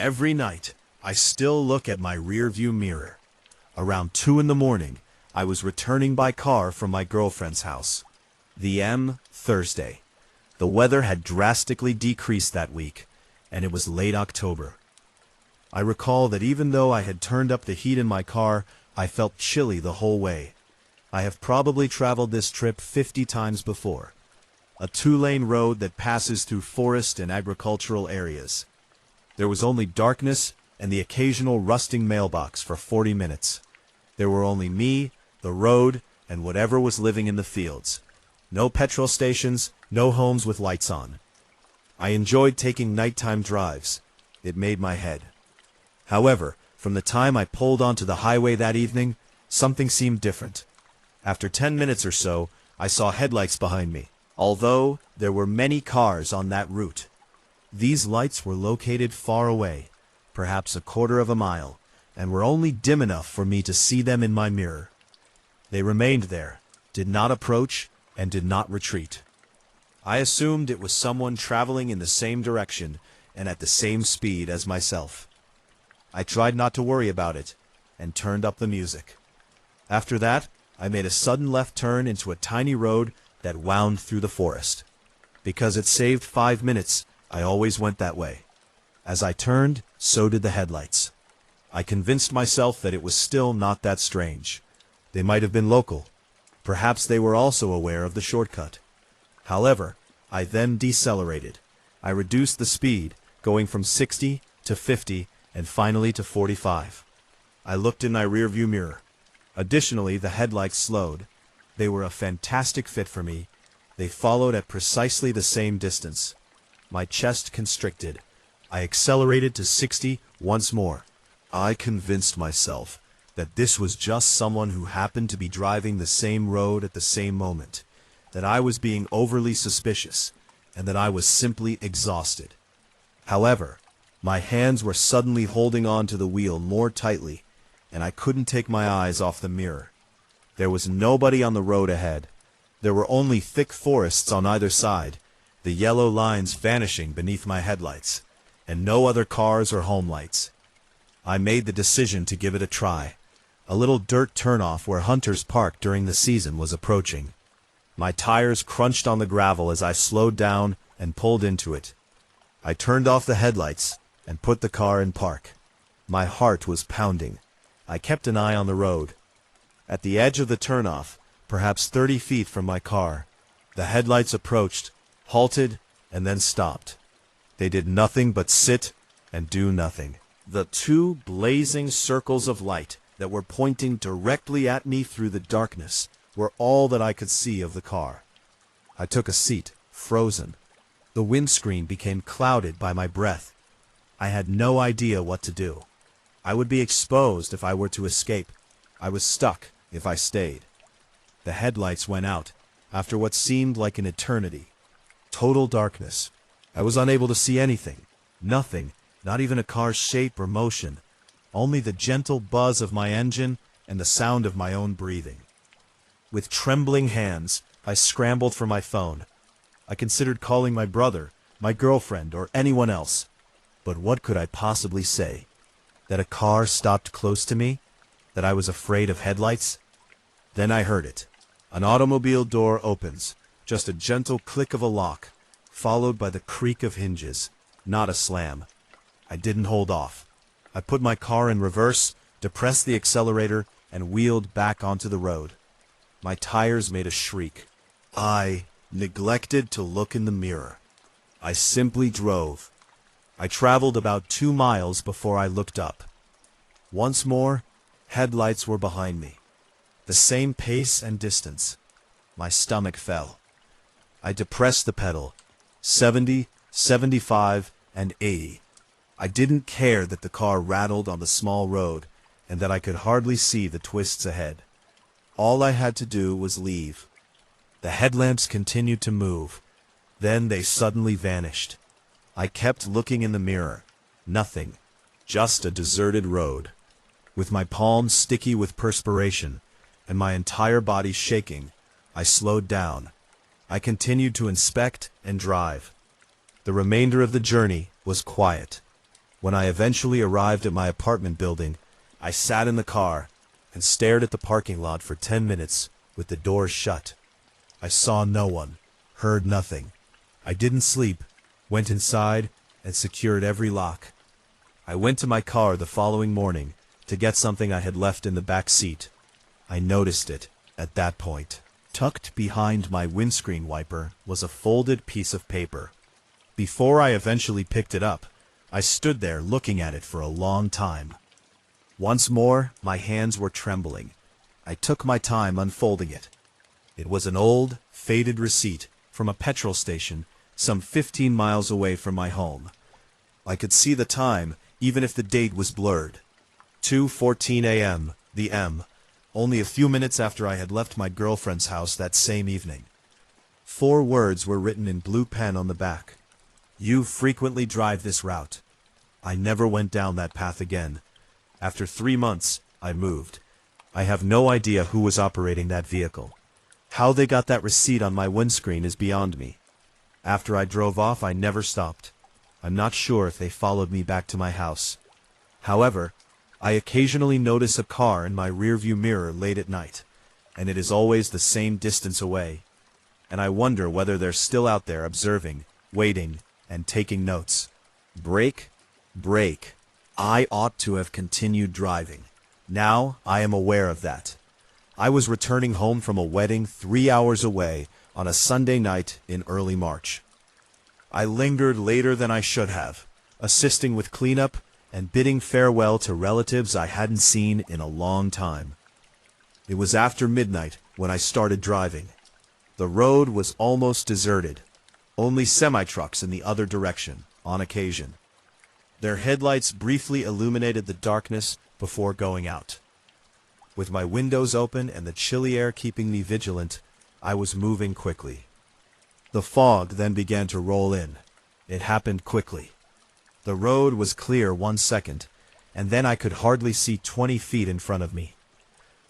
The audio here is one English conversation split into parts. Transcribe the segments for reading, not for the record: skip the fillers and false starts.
Every night, I still look at my rearview mirror. Around 2 in the morning, I was returning by car from my girlfriend's house. Thursday. The weather had drastically decreased that week, and it was late October. I recall that even though I had turned up the heat in my car, I felt chilly the whole way. I have probably traveled this trip 50 times before. A 2-lane road that passes through forest and agricultural areas. There was only darkness and the occasional rusting mailbox for 40 minutes. There were only me, the road, and whatever was living in the fields. No petrol stations, no homes with lights on. I enjoyed taking nighttime drives. It made my head. However, from the time I pulled onto the highway that evening, something seemed different. After 10 minutes or so, I saw headlights behind me, although there were many cars on that route. These lights were located far away, perhaps a quarter of a mile, and were only dim enough for me to see them in my mirror. They remained there, did not approach, and did not retreat. I assumed it was someone traveling in the same direction and at the same speed as myself. I tried not to worry about it, and turned up the music. After that, I made a sudden left turn into a tiny road that wound through the forest. Because it saved 5 minutes, I always went that way. As I turned, so did the headlights. I convinced myself that it was still not that strange. They might have been local. Perhaps they were also aware of the shortcut. However, I then decelerated. I reduced the speed, going from 60 to 50 and finally to 45. I looked in my rearview mirror. Additionally, the headlights slowed. They were a fantastic fit for me. They followed at precisely the same distance. My chest constricted. I accelerated to 60 once more. I convinced myself that this was just someone who happened to be driving the same road at the same moment, that I was being overly suspicious, and that I was simply exhausted. However, my hands were suddenly holding on to the wheel more tightly, and I couldn't take my eyes off the mirror. There was nobody on the road ahead. There were only thick forests on either side, the yellow lines vanishing beneath my headlights, and no other cars or home lights. I made the decision to give it a try. A little dirt turnoff where hunters park during the season was approaching. My tires crunched on the gravel as I slowed down and pulled into it. I turned off the headlights and put the car in park. My heart was pounding. I kept an eye on the road. At the edge of the turnoff, perhaps 30 feet from my car, the headlights approached, halted, and then stopped. They did nothing but sit and do nothing. The 2 blazing circles of light that were pointing directly at me through the darkness were all that I could see of the car. I took a seat, frozen. The windscreen became clouded by my breath. I had no idea what to do. I would be exposed if I were to escape. I was stuck if I stayed. The headlights went out after what seemed like an eternity. Total darkness. I was unable to see anything. Nothing, not even a car's shape or motion. Only the gentle buzz of my engine and the sound of my own breathing. With trembling hands, I scrambled for my phone. I considered calling my brother, my girlfriend, or anyone else. But what could I possibly say? That a car stopped close to me? That I was afraid of headlights? Then I heard it. An automobile door opens, just a gentle click of a lock, followed by the creak of hinges, not a slam. I didn't hold off. I put my car in reverse, depressed the accelerator, and wheeled back onto the road. My tires made a shriek. I neglected to look in the mirror. I simply drove. I traveled about 2 miles before I looked up. Once more, headlights were behind me. The same pace and distance. My stomach fell. I depressed the pedal. 70, 75, and 80. I didn't care that the car rattled on the small road and that I could hardly see the twists ahead. All I had to do was leave. The headlamps continued to move. Then they suddenly vanished. I kept looking in the mirror. Nothing. Just a deserted road. With my palms sticky with perspiration and my entire body shaking, I slowed down. I continued to inspect and drive. The remainder of the journey was quiet. When I eventually arrived at my apartment building, I sat in the car and stared at the parking lot for 10 minutes with the doors shut. I saw no one, heard nothing. I didn't sleep, went inside, and secured every lock. I went to my car the following morning to get something I had left in the back seat. I noticed it at that point. Tucked behind my windscreen wiper was a folded piece of paper. Before I eventually picked it up, I stood there looking at it for a long time. Once more, my hands were trembling. I took my time unfolding it. It was an old, faded receipt from a petrol station some 15 miles away from my home. I could see the time, even if the date was blurred. 2:14 a.m., the M, only a few minutes after I had left my girlfriend's house that same evening. 4 words were written in blue pen on the back. You frequently drive this route. I never went down that path again. After 3 months, I moved. I have no idea who was operating that vehicle. How they got that receipt on my windscreen is beyond me. After I drove off, I never stopped. I'm not sure if they followed me back to my house. However, I occasionally notice a car in my rearview mirror late at night, and it is always the same distance away. And I wonder whether they're still out there observing, waiting, and taking notes. Brake, brake. I ought to have continued driving. Now I am aware of that. I was returning home from a wedding 3 hours away on a Sunday night in early March. I lingered later than I should have, assisting with cleanup and bidding farewell to relatives I hadn't seen in a long time. It was after midnight when I started driving. The road was almost deserted, only semi-trucks in the other direction, on occasion. Their headlights briefly illuminated the darkness before going out. With my windows open and the chilly air keeping me vigilant, I was moving quickly. The fog then began to roll in. It happened quickly. The road was clear 1 second, and then I could hardly see 20 feet in front of me.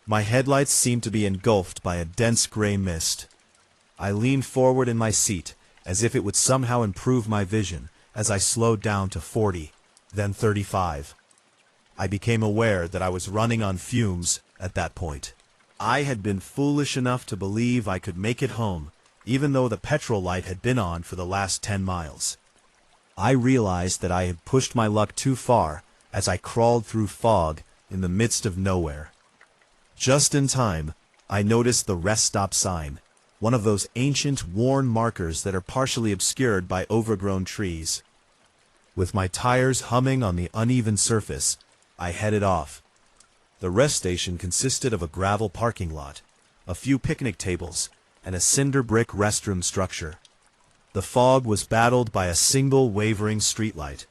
My headlights seemed to be engulfed by a dense gray mist. I leaned forward in my seat, as if it would somehow improve my vision, as I slowed down to 40, then 35. I became aware that I was running on fumes at that point. I had been foolish enough to believe I could make it home, even though the petrol light had been on for the last 10 miles. I realized that I had pushed my luck too far as I crawled through fog in the midst of nowhere. Just in time, I noticed the rest stop sign, one of those ancient, worn markers that are partially obscured by overgrown trees. With my tires humming on the uneven surface, I headed off. The rest station consisted of a gravel parking lot, a few picnic tables, and a cinder brick restroom structure. The fog was battled by a single wavering streetlight.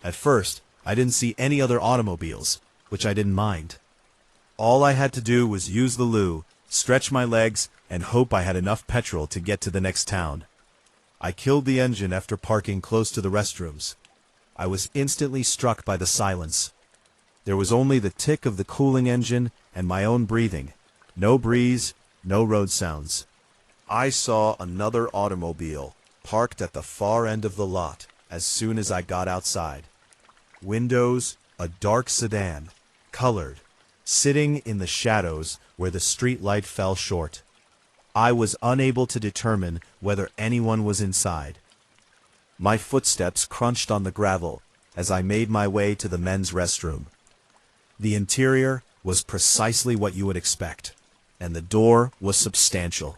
At first, I didn't see any other automobiles, which I didn't mind. All I had to do was use the loo, stretch my legs, and hope I had enough petrol to get to the next town. I killed the engine after parking close to the restrooms. I was instantly struck by the silence. There was only the tick of the cooling engine and my own breathing. No breeze, no road sounds. I saw another automobile parked at the far end of the lot as soon as I got outside. Windows, a dark sedan, colored, sitting in the shadows where the street light fell short. I was unable to determine whether anyone was inside. My footsteps crunched on the gravel as I made my way to the men's restroom. The interior was precisely what you would expect, and the door was substantial.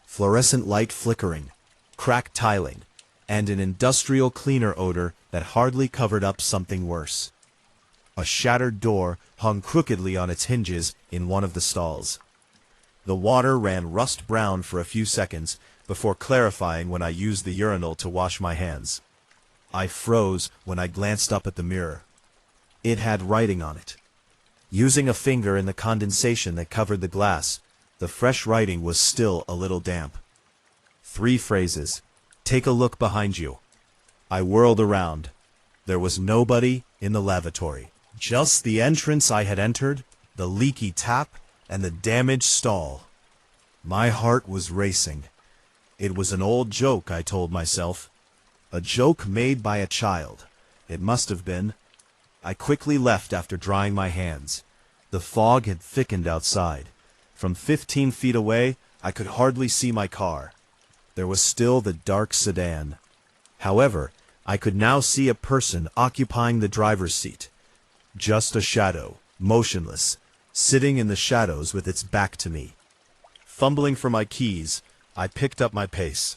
Fluorescent light flickering, cracked tiling, and an industrial cleaner odor that hardly covered up something worse. A shattered door hung crookedly on its hinges in one of the stalls. The water ran rust brown for a few seconds before clarifying when I used the urinal to wash my hands. I froze when I glanced up at the mirror. It had writing on it. Using a finger in the condensation that covered the glass, the fresh writing was still a little damp. 3 phrases. Take a look behind you. I whirled around. There was nobody in the lavatory. Just the entrance I had entered, the leaky tap, and the damaged stall. My heart was racing. It was an old joke, I told myself. A joke made by a child, It must have been. I quickly left after drying my hands. The fog had thickened outside. From 15 feet away, I could hardly see my car. There was still the dark sedan. However, I could now see a person occupying the driver's seat. Just a shadow, motionless, sitting in the shadows with its back to me. Fumbling for my keys, I picked up my pace.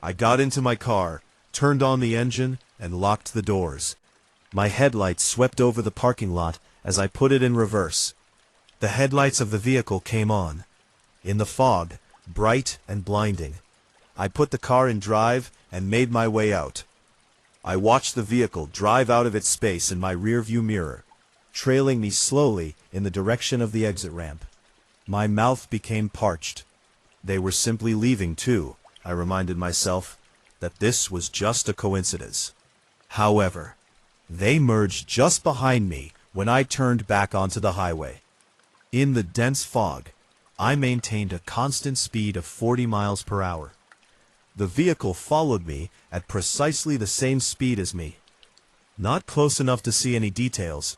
I got into my car, turned on the engine, and locked the doors. My headlights swept over the parking lot as I put it in reverse. The headlights of the vehicle came on. In the fog, bright and blinding. I put the car in drive and made my way out. I watched the vehicle drive out of its space in my rearview mirror, trailing me slowly in the direction of the exit ramp. My mouth became parched. They were simply leaving too, I reminded myself, that this was just a coincidence. However, they merged just behind me when I turned back onto the highway. In the dense fog, I maintained a constant speed of 40 miles per hour. The vehicle followed me at precisely the same speed as me. Not close enough to see any details,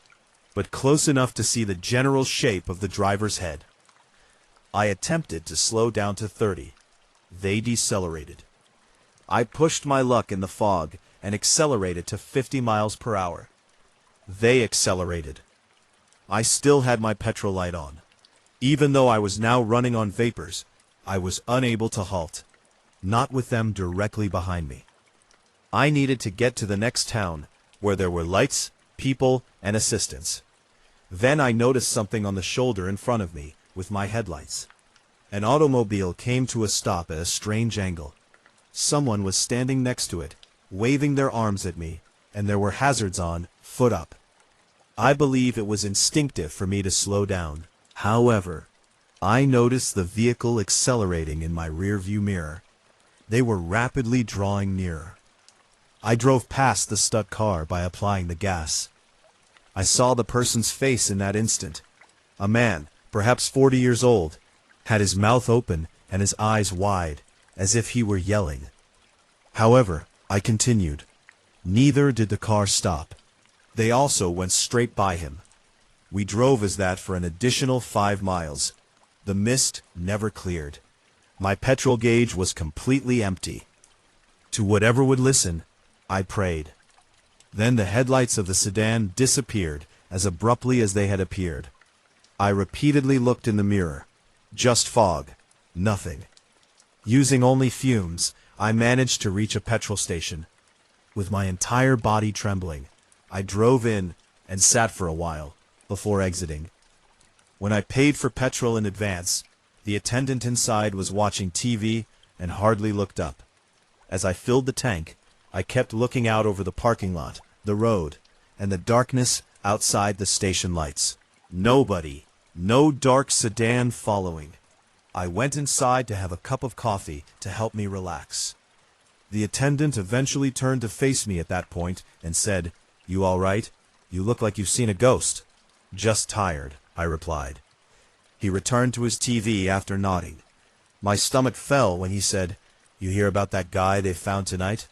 but close enough to see the general shape of the driver's head. I attempted to slow down to 30. They decelerated. I pushed my luck in the fog and accelerated to 50 miles per hour. They accelerated. I still had my petrol light on. Even though I was now running on vapors, I was unable to halt. Not with them directly behind me. I needed to get to the next town, where there were lights, people, and assistance. Then I noticed something on the shoulder in front of me, with my headlights. An automobile came to a stop at a strange angle. Someone was standing next to it, waving their arms at me, and there were hazards on, foot up. I believe it was instinctive for me to slow down. However, I noticed the vehicle accelerating in my rearview mirror. They were rapidly drawing nearer. I drove past the stuck car by applying the gas. I saw the person's face in that instant. A man, perhaps 40 years old, had his mouth open and his eyes wide, as if he were yelling. However, I continued. Neither did the car stop. They also went straight by him. We drove as that for an additional 5 miles. The mist never cleared. My petrol gauge was completely empty. To whatever would listen, I prayed. Then the headlights of the sedan disappeared as abruptly as they had appeared. I repeatedly looked in the mirror. Just fog. Nothing. Using only fumes, I managed to reach a petrol station. With my entire body trembling, I drove in and sat for a while before exiting. When I paid for petrol in advance, the attendant inside was watching TV and hardly looked up. As I filled the tank, I kept looking out over the parking lot, the road, and the darkness outside the station lights. Nobody, no dark sedan following. I went inside to have a cup of coffee to help me relax. The attendant eventually turned to face me at that point and said, "You all right? You look like you've seen a ghost." "Just tired," I replied. He returned to his TV after nodding. My stomach fell when he said, "You hear about that guy they found tonight?"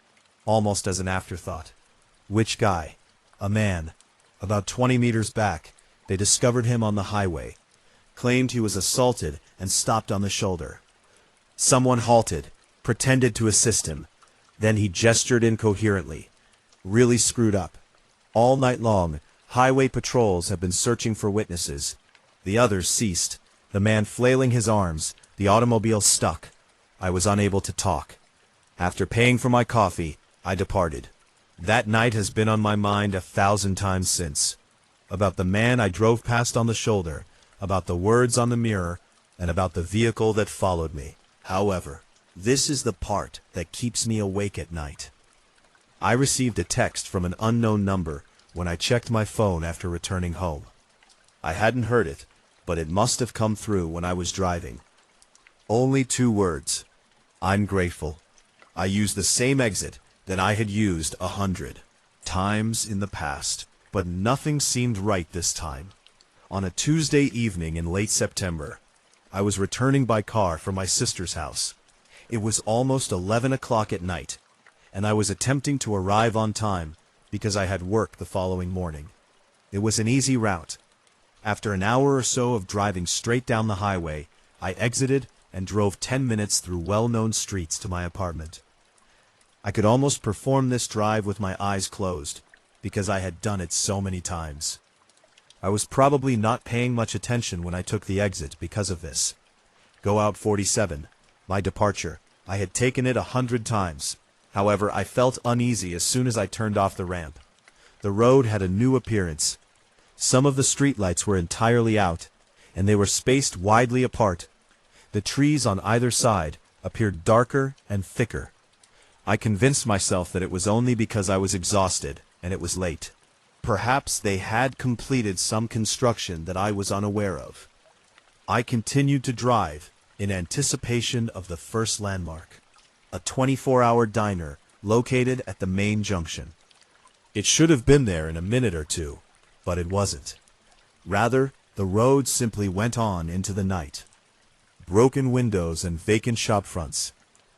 Almost as an afterthought. "Which guy?" "A man. About 20 meters back, they discovered him on the highway. Claimed he was assaulted and stopped on the shoulder. Someone halted, pretended to assist him. Then he gestured incoherently. Really screwed up. All night long, highway patrols have been searching for witnesses. The others ceased. The man flailing his arms, the automobile stuck. I was unable to talk. After paying for my coffee, I departed. That night has been on my mind 1,000 times since. About the man I drove past on the shoulder, about the words on the mirror, and about the vehicle that followed me. However, this is the part that keeps me awake at night. I received a text from an unknown number when I checked my phone after returning home. I hadn't heard it, but it must have come through when I was driving. Only 2 words. I'm grateful. I used the same exit that I had used 100 times in the past, but nothing seemed right this time. On a Tuesday evening in late September, I was returning by car from my sister's house. It was almost 11 o'clock at night, and I was attempting to arrive on time because I had work the following morning. It was an easy route. After an hour or so of driving straight down the highway, I exited and drove 10 minutes through well-known streets to my apartment. I could almost perform this drive with my eyes closed, because I had done it so many times. I was probably not paying much attention when I took the exit because of this. Go out 47, my departure. I had taken it 100 times. However, I felt uneasy as soon as I turned off the ramp. The road had a new appearance. Some of the streetlights were entirely out, and they were spaced widely apart. The trees on either side appeared darker and thicker. I convinced myself that it was only because I was exhausted and it was late. Perhaps they had completed some construction that I was unaware of. I continued to drive in anticipation of the first landmark, a 24-hour diner located at the main junction. It should have been there in a minute or two, but it wasn't. Rather, the road simply went on into the night. Broken windows and vacant shop fronts,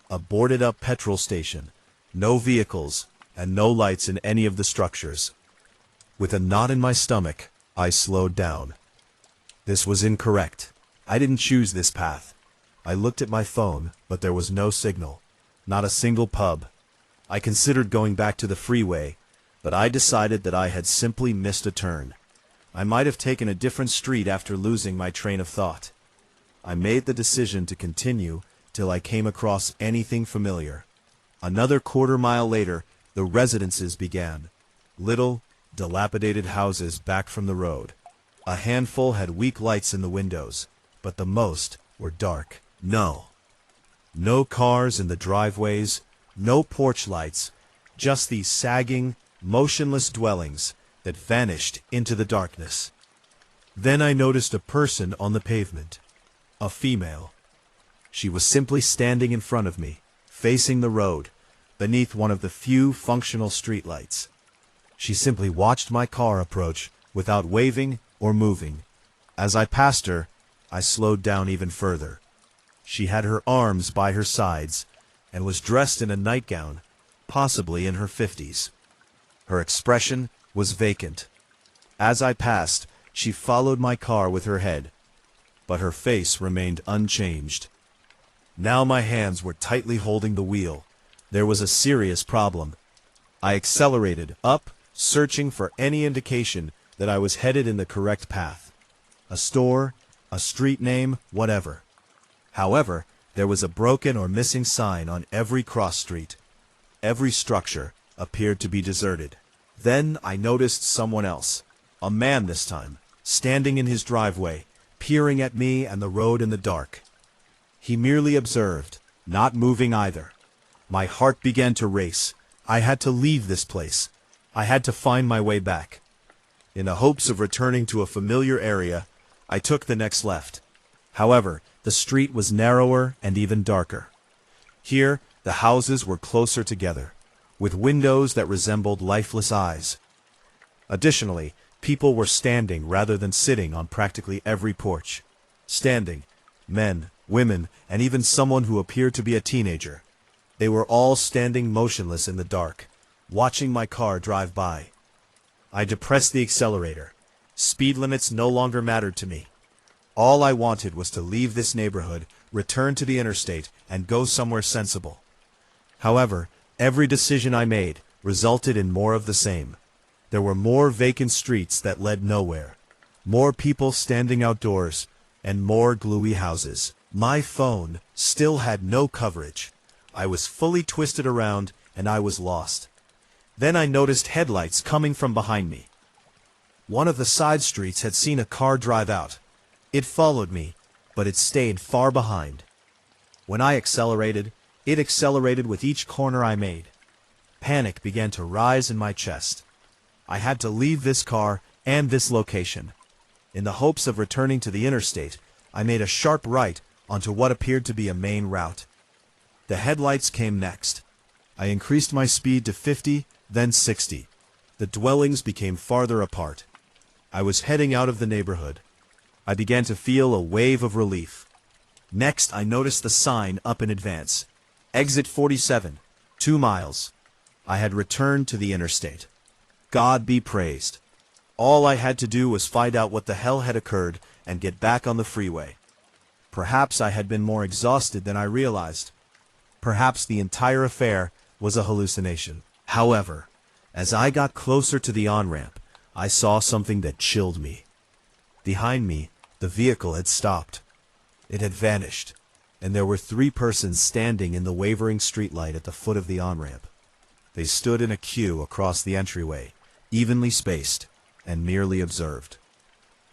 a boarded-up petrol station, no vehicles, and no lights in any of the structures. With a knot in my stomach, I slowed down. This was incorrect. I didn't choose this path. I looked at my phone, but there was no signal, not a single pub. I considered going back to the freeway, but I decided that I had simply missed a turn. I might have taken a different street after losing my train of thought. I made the decision to continue till I came across anything familiar. Another quarter-mile later, the residences began. Little, dilapidated houses back from the road. A handful had weak lights in the windows, but the most were dark. No cars in the driveways, no porch lights, just these sagging, motionless dwellings that vanished into the darkness. Then I noticed a person on the pavement. A female. She was simply standing in front of me, facing the road, beneath one of the few functional streetlights. She simply watched my car approach without waving or moving. As I passed her, I slowed down even further. She had her arms by her sides and was dressed in a nightgown, possibly in her 50s. Her expression was vacant. As I passed, she followed my car with her head, but her face remained unchanged. Now my hands were tightly holding the wheel. There was a serious problem. I accelerated up, searching for any indication that I was headed in the correct path. A store, a street name, whatever. However, there was a broken or missing sign on every cross street. Every structure appeared to be deserted. Then I noticed someone else, a man this time, standing in his driveway, peering at me and the road in the dark. He merely observed, not moving either. My heart began to race. I had to leave this place. I had to find my way back. In the hopes of returning to a familiar area, I took the next left. However, the street was narrower and even darker. Here, the houses were closer together, with windows that resembled lifeless eyes. Additionally, people were standing rather than sitting on practically every porch. Standing, men, women, and even someone who appeared to be a teenager. They were all standing motionless in the dark, watching my car drive by. I depressed the accelerator. Speed limits no longer mattered to me. All I wanted was to leave this neighborhood, return to the interstate, and go somewhere sensible. However, every decision I made resulted in more of the same. There were more vacant streets that led nowhere, more people standing outdoors, and more gloomy houses. My phone still had no coverage. I was fully twisted around, and I was lost. Then I noticed headlights coming from behind me. One of the side streets had seen a car drive out. It followed me, but it stayed far behind. When I accelerated, it accelerated with each corner I made. Panic began to rise in my chest. I had to leave this car and this location. In the hopes of returning to the interstate, I made a sharp right onto what appeared to be a main route. The headlights came next. I increased my speed to 50, then 60. The dwellings became farther apart. I was heading out of the neighborhood. I began to feel a wave of relief. Next, I noticed the sign up in advance. Exit 47, 2 miles. I had returned to the interstate. God be praised. All I had to do was find out what the hell had occurred and get back on the freeway. Perhaps I had been more exhausted than I realized. Perhaps the entire affair was a hallucination. However, as I got closer to the on-ramp, I saw something that chilled me. Behind me, the vehicle had stopped. It had vanished, and there were 3 persons standing in the wavering streetlight at the foot of the on-ramp. They stood in a queue across the entryway, evenly spaced, and merely observed.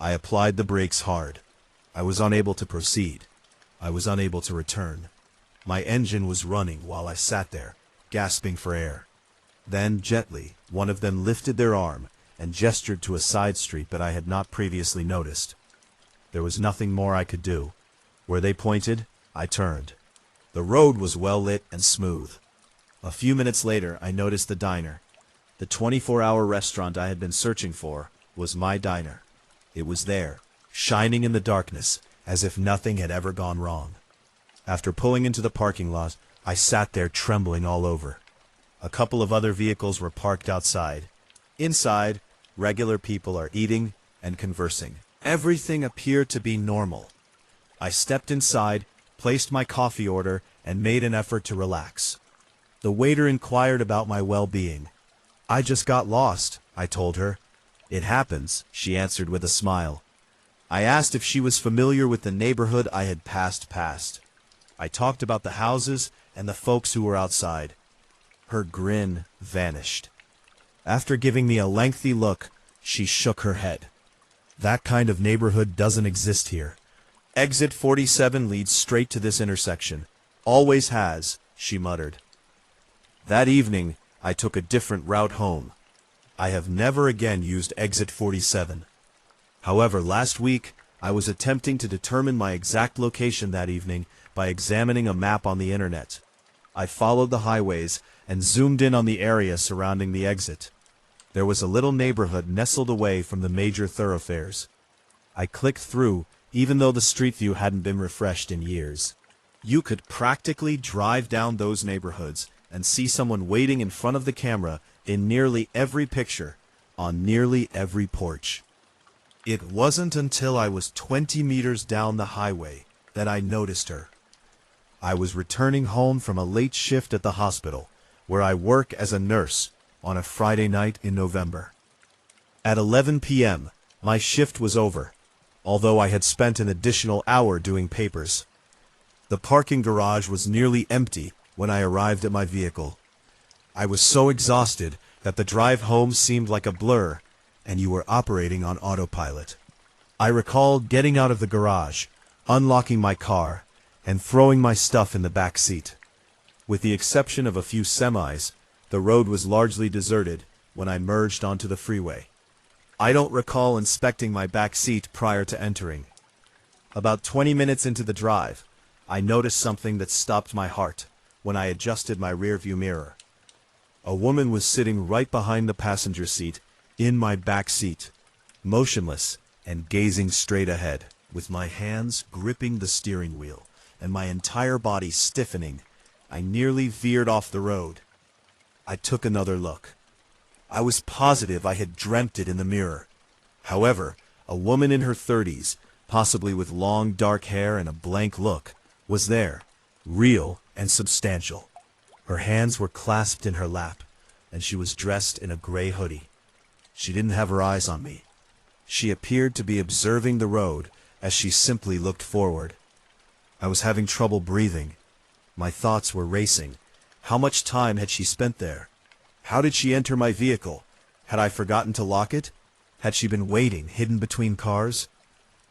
I applied the brakes hard. I was unable to proceed. I was unable to return. My engine was running while I sat there, gasping for air. Then, gently, one of them lifted their arm and gestured to a side street that I had not previously noticed. There was nothing more I could do. Where they pointed, I turned. The road was well lit and smooth. A few minutes later, I noticed the diner. The 24-hour restaurant I had been searching for was my diner. It was there, shining in the darkness, as if nothing had ever gone wrong. After pulling into the parking lot, I sat there trembling all over. A couple of other vehicles were parked outside. Inside, regular people are eating and conversing. Everything appeared to be normal. I stepped inside, placed my coffee order, and made an effort to relax. The waiter inquired about my well-being. "I just got lost," I told her. "It happens," she answered with a smile. I asked if she was familiar with the neighborhood I had passed past. I talked about the houses and the folks who were outside. Her grin vanished. After giving me a lengthy look, she shook her head. "That kind of neighborhood doesn't exist here. Exit 47 leads straight to this intersection. Always has," she muttered. That evening, I took a different route home. I have never again used exit 47. However, last week, I was attempting to determine my exact location that evening by examining a map on the internet. I followed the highways and zoomed in on the area surrounding the exit. There was a little neighborhood nestled away from the major thoroughfares. I clicked through, even though the street view hadn't been refreshed in years. You could practically drive down those neighborhoods and see someone waiting in front of the camera in nearly every picture, on nearly every porch. It wasn't until I was 20 meters down the highway that I noticed her. I was returning home from a late shift at the hospital, where I work as a nurse, on a Friday night in November. At 11 p.m., my shift was over, although I had spent an additional hour doing papers. The parking garage was nearly empty when I arrived at my vehicle. I was so exhausted that the drive home seemed like a blur, and you were operating on autopilot. I recalled getting out of the garage, unlocking my car, and throwing my stuff in the back seat. With the exception of a few semis, the road was largely deserted when I merged onto the freeway. I don't recall inspecting my back seat prior to entering. About 20 minutes into the drive, I noticed something that stopped my heart when I adjusted my rearview mirror. A woman was sitting right behind the passenger seat, in my back seat, motionless and gazing straight ahead, with my hands gripping the steering wheel and my entire body stiffening. I nearly veered off the road. I took another look. I was positive I had dreamt it in the mirror. However, a woman in her 30s, possibly with long dark hair and a blank look, was there, real and substantial. Her hands were clasped in her lap, and she was dressed in a gray hoodie. She didn't have her eyes on me. She appeared to be observing the road as she simply looked forward. I was having trouble breathing. My thoughts were racing. How much time had she spent there? How did she enter my vehicle? Had I forgotten to lock it? Had she been waiting, hidden between cars?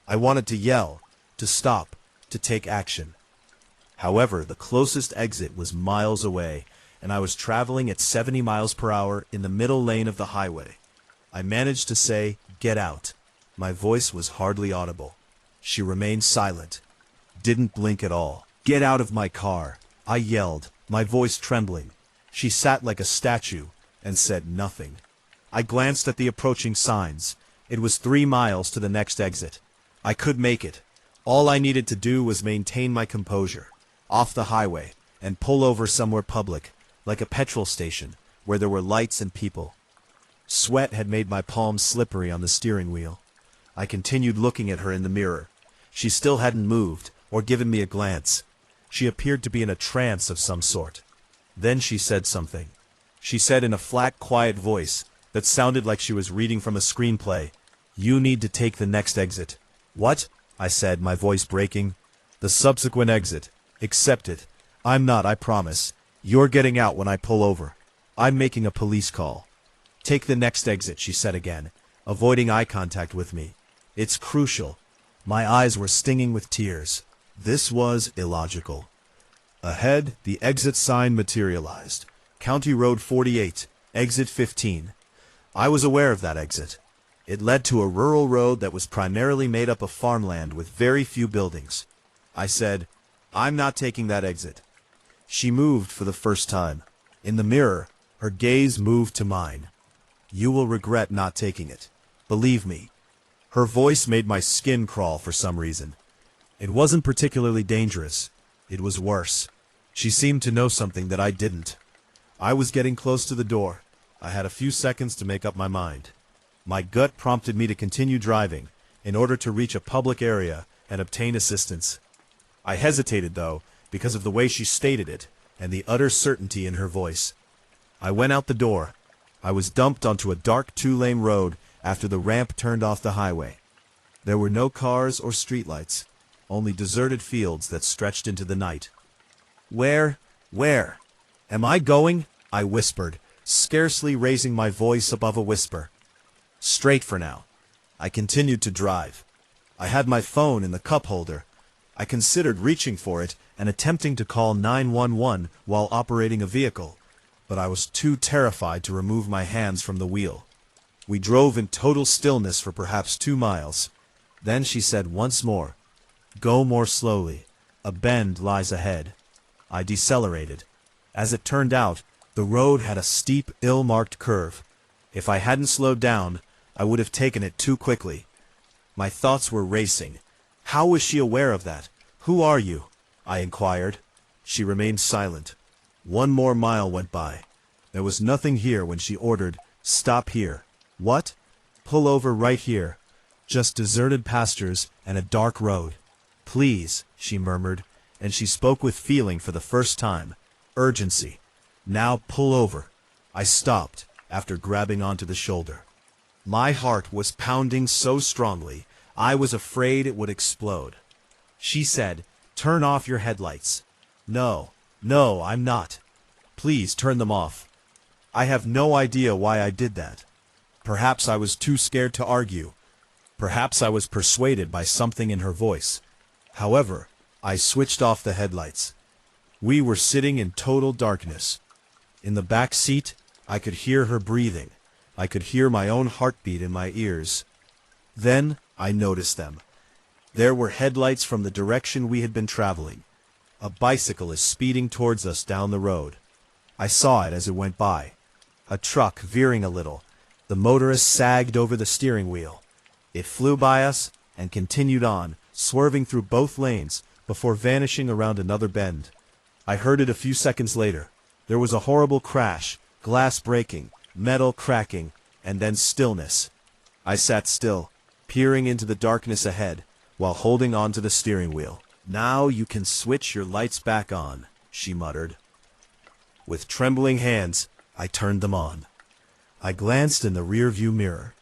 I wanted to yell, to stop, to take action. However, the closest exit was miles away, and I was traveling at 70 miles per hour in the middle lane of the highway. I managed to say, "Get out." My voice was hardly audible. She remained silent, didn't blink at all. "Get out of my car," I yelled, my voice trembling. She sat like a statue and said nothing. I glanced at the approaching signs. It was 3 miles to the next exit. I could make it. All I needed to do was maintain my composure, off the highway, and pull over somewhere public, like a petrol station, where there were lights and people. Sweat had made my palms slippery on the steering wheel. I continued looking at her in the mirror. She still hadn't moved, or given me a glance. She appeared to be in a trance of some sort. Then she said something. She said in a flat, quiet voice that sounded like she was reading from a screenplay, "You need to take the next exit." "What?" I said, my voice breaking. "The subsequent exit. Accept it. I'm not, I promise. You're getting out when I pull over. I'm making a police call." "Take the next exit," she said again, avoiding eye contact with me. "It's crucial." My eyes were stinging with tears. This was illogical. Ahead, the exit sign materialized. County Road 48, exit 15. I was aware of that exit. It led to a rural road that was primarily made up of farmland with very few buildings. I said, "I'm not taking that exit." She moved for the first time. In the mirror, her gaze moved to mine. "You will regret not taking it. Believe me." Her voice made my skin crawl for some reason. It wasn't particularly dangerous. It was worse. She seemed to know something that I didn't. I was getting close to the door. I had a few seconds to make up my mind. My gut prompted me to continue driving in order to reach a public area and obtain assistance. I hesitated, though, because of the way she stated it and the utter certainty in her voice. I went out the door. I was dumped onto a dark two-lane road after the ramp turned off the highway. There were no cars or streetlights, only deserted fields that stretched into the night. Where am I going?" I whispered, scarcely raising my voice above a whisper. "Straight for now." I continued to drive. I had my phone in the cup holder. I considered reaching for it and attempting to call 911 while operating a vehicle, but I was too terrified to remove my hands from the wheel. We drove in total stillness for perhaps 2 miles. Then she said once more, "Go more slowly. A bend lies ahead." I decelerated. As it turned out, the road had a steep, ill-marked curve. If I hadn't slowed down, I would have taken it too quickly. My thoughts were racing. How was she aware of that? "Who are you?" I inquired. She remained silent. 1 more mile went by. There was nothing here when she ordered, "Stop here." "What?" "Pull over right here. Just deserted pastures and a dark road." "Please," she murmured, and she spoke with feeling for the first time. Urgency. "Now pull over." I stopped, after grabbing onto the shoulder. My heart was pounding so strongly, I was afraid it would explode. She said, "Turn off your headlights." No, I'm not. "Please turn them off." I have no idea why I did that. Perhaps I was too scared to argue. Perhaps I was persuaded by something in her voice. However, I switched off the headlights. We were sitting in total darkness. In the back seat, I could hear her breathing. I could hear my own heartbeat in my ears. Then I noticed them. There were headlights from the direction we had been traveling. A bicycle is speeding towards us down the road. I saw it as it went by. A truck veering a little. The motorist sagged over the steering wheel. It flew by us and continued on, swerving through both lanes before vanishing around another bend. I heard it a few seconds later. There was a horrible crash, glass breaking, metal cracking, and then stillness. I sat still, peering into the darkness ahead, while holding on to the steering wheel. "Now you can switch your lights back on," she muttered. With trembling hands, I turned them on. I glanced in the rear-view mirror.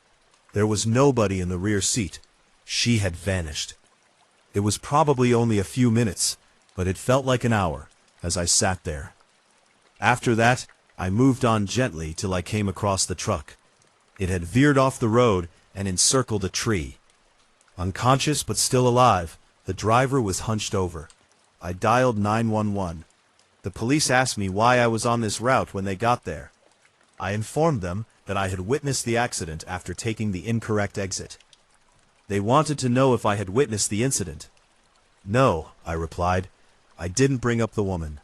There was nobody in the rear seat. She had vanished. It was probably only a few minutes, but it felt like an hour as I sat there. After that, I moved on gently till I came across the truck. It had veered off the road and encircled a tree. Unconscious but still alive, the driver was hunched over. I dialed 911. The police asked me why I was on this route when they got there. I informed them that I had witnessed the accident after taking the incorrect exit. They wanted to know if I had witnessed the incident. "No," I replied. "I didn't bring up the woman."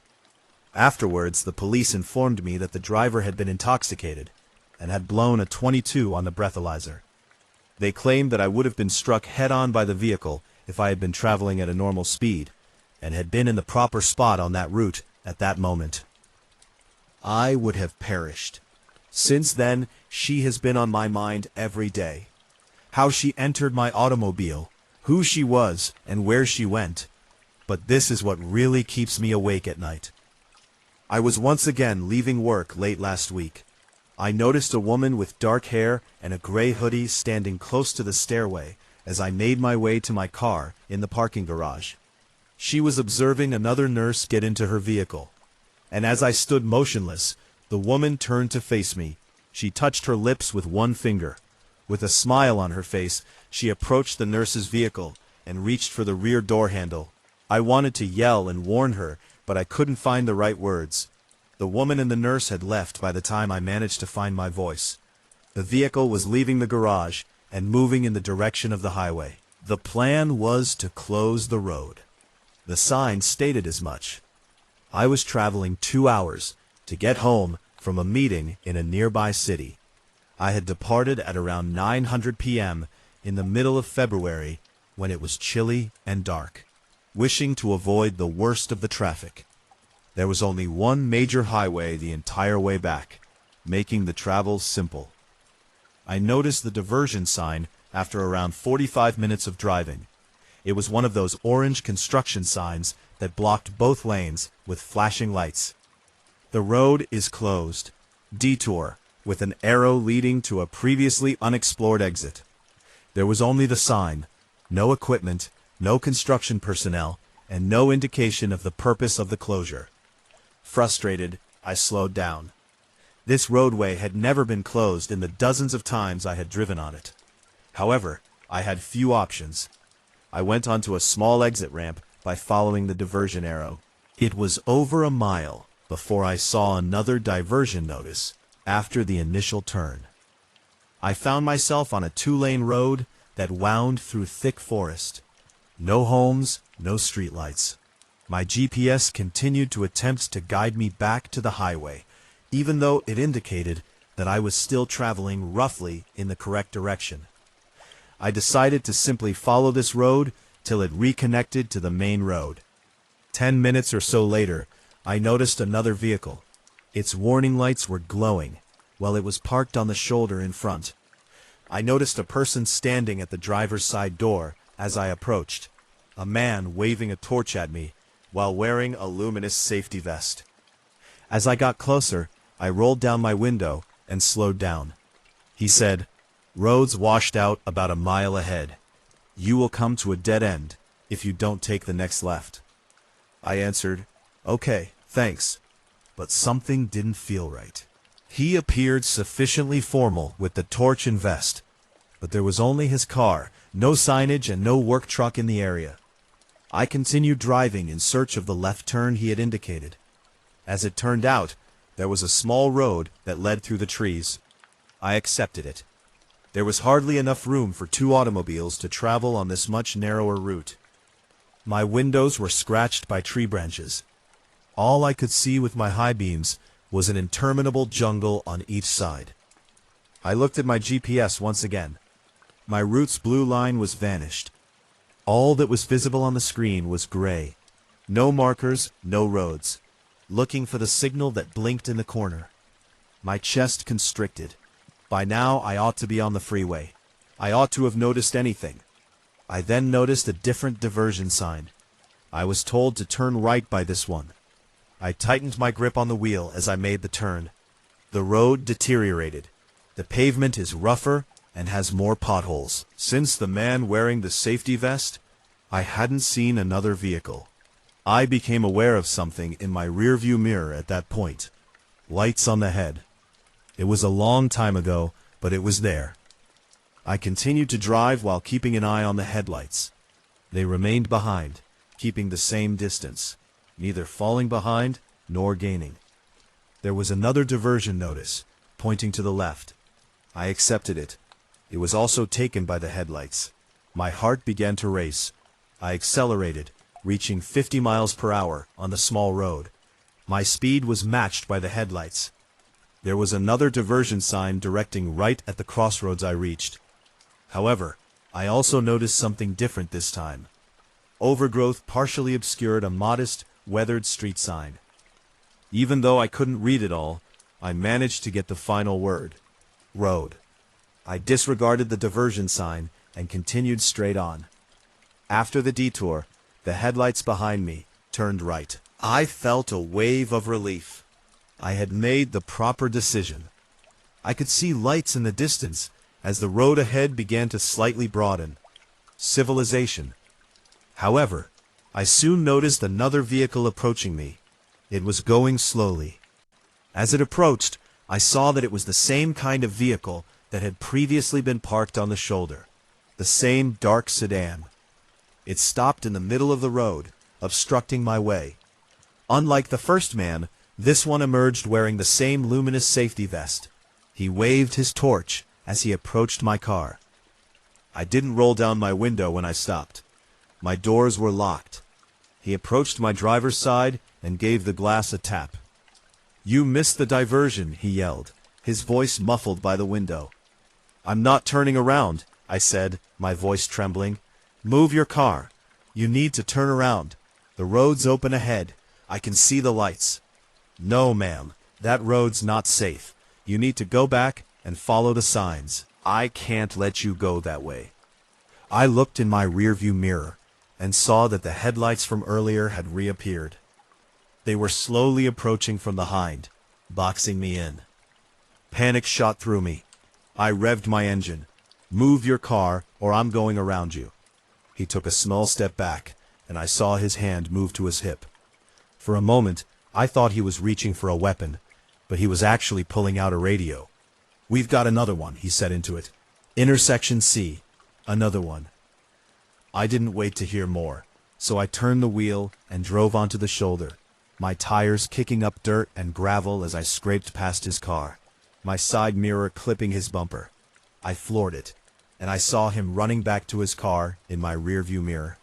Afterwards, the police informed me that the driver had been intoxicated and had blown a .22 on the breathalyzer. They claimed that I would have been struck head-on by the vehicle if I had been traveling at a normal speed and had been in the proper spot on that route at that moment. I would have perished. Since then, She has been on my mind every day. How she entered my automobile, who she was, and where she went. But this is what really keeps me awake at night. I was once again leaving work late last week. I noticed a woman with dark hair and a gray hoodie standing close to the stairway as I made my way to my car in the parking garage. She was observing another nurse get into her vehicle. And as I stood motionless, the woman turned to face me. She touched her lips with one finger. With a smile on her face, she approached the nurse's vehicle and reached for the rear door handle. I wanted to yell and warn her, but I couldn't find the right words. The woman and the nurse had left by the time I managed to find my voice. The vehicle was leaving the garage and moving in the direction of the highway. The plan was to close the road. The sign stated as much. I was traveling 2 hours to get home from a meeting in a nearby city. I had departed at around 9:00 p.m. in the middle of February when it was chilly and dark, wishing to avoid the worst of the traffic. There was only one major highway the entire way back, making the travel simple. I noticed the diversion sign after around 45 minutes of driving. It was one of those orange construction signs that blocked both lanes with flashing lights. The road is closed. Detour, with an arrow leading to a previously unexplored exit. There was only the sign, no equipment, no construction personnel, and no indication of the purpose of the closure. Frustrated, I slowed down. This roadway had never been closed in the dozens of times I had driven on it. However, I had few options. I went onto a small exit ramp by following the diversion arrow. It was over a mile before I saw another diversion notice after the initial turn. I found myself on a 2-lane road that wound through thick forest. No homes, no streetlights. My GPS continued to attempt to guide me back to the highway, even though it indicated that I was still traveling roughly in the correct direction. I decided to simply follow this road till it reconnected to the main road. 10 minutes or so later, I noticed another vehicle. Its warning lights were glowing, while it was parked on the shoulder in front. I noticed a person standing at the driver's side door as I approached, a man waving a torch at me while wearing a luminous safety vest. As I got closer, I rolled down my window and slowed down. He said, "Road's washed out about a mile ahead. You will come to a dead end if you don't take the next left." I answered, "Okay, thanks," but something didn't feel right. He appeared sufficiently formal with the torch and vest, but there was only his car, no signage and no work truck in the area. I continued driving in search of the left turn he had indicated. As it turned out, there was a small road that led through the trees. I accepted it. There was hardly enough room for 2 automobiles to travel on this much narrower route. My windows were scratched by tree branches. All I could see with my high beams was an interminable jungle on each side. I looked at my GPS once again. My route's blue line was vanished. All that was visible on the screen was gray. No markers, no roads. Looking for the signal that blinked in the corner. My chest constricted. By now I ought to be on the freeway. I ought to have noticed anything. I then noticed a different diversion sign. I was told to turn right by this one. I tightened my grip on the wheel as I made the turn. The road deteriorated. The pavement is rougher and has more potholes. Since the man wearing the safety vest, I hadn't seen another vehicle. I became aware of something in my rearview mirror at that point. Lights on the head. It was a long time ago, but it was there. I continued to drive while keeping an eye on the headlights. They remained behind, keeping the same distance, neither falling behind nor gaining. There was another diversion notice, pointing to the left. I accepted it. It was also taken by the headlights. My heart began to race. I accelerated, reaching 50 miles per hour on the small road. My speed was matched by the headlights. There was another diversion sign directing right at the crossroads I reached. However, I also noticed something different this time. Overgrowth partially obscured a modest, weathered street sign. Even though I couldn't read it all, I managed to get the final word. road. I disregarded the diversion sign and continued straight on. After the detour, the headlights behind me turned right. I felt a wave of relief. I had made the proper decision. I could see lights in the distance as the road ahead began to slightly broaden. Civilization. However, I soon noticed another vehicle approaching me. It was going slowly. As it approached, I saw that it was the same kind of vehicle that had previously been parked on the shoulder. The same dark sedan. It stopped in the middle of the road, obstructing my way. Unlike the first man, this one emerged wearing the same luminous safety vest. He waved his torch as he approached my car. I didn't roll down my window when I stopped. My doors were locked. He approached my driver's side and gave the glass a tap. "You missed the diversion," he yelled, his voice muffled by the window. "I'm not turning around," I said, my voice trembling. "Move your car. You need to turn around. The road's open ahead. I can see the lights." "No, ma'am. That road's not safe. You need to go back and follow the signs. I can't let you go that way." I looked in my rearview mirror and saw that the headlights from earlier had reappeared. They were slowly approaching from behind, boxing me in. Panic shot through me. I revved my engine. "Move your car or I'm going around you." He took a small step back, and I saw his hand move to his hip. For a moment, I thought he was reaching for a weapon, but he was actually pulling out a radio. "We've got another one," he said into it. "Intersection C. Another one." I didn't wait to hear more, so I turned the wheel and drove onto the shoulder, my tires kicking up dirt and gravel as I scraped past his car, my side mirror clipping his bumper. I floored it, and I saw him running back to his car in my rearview mirror.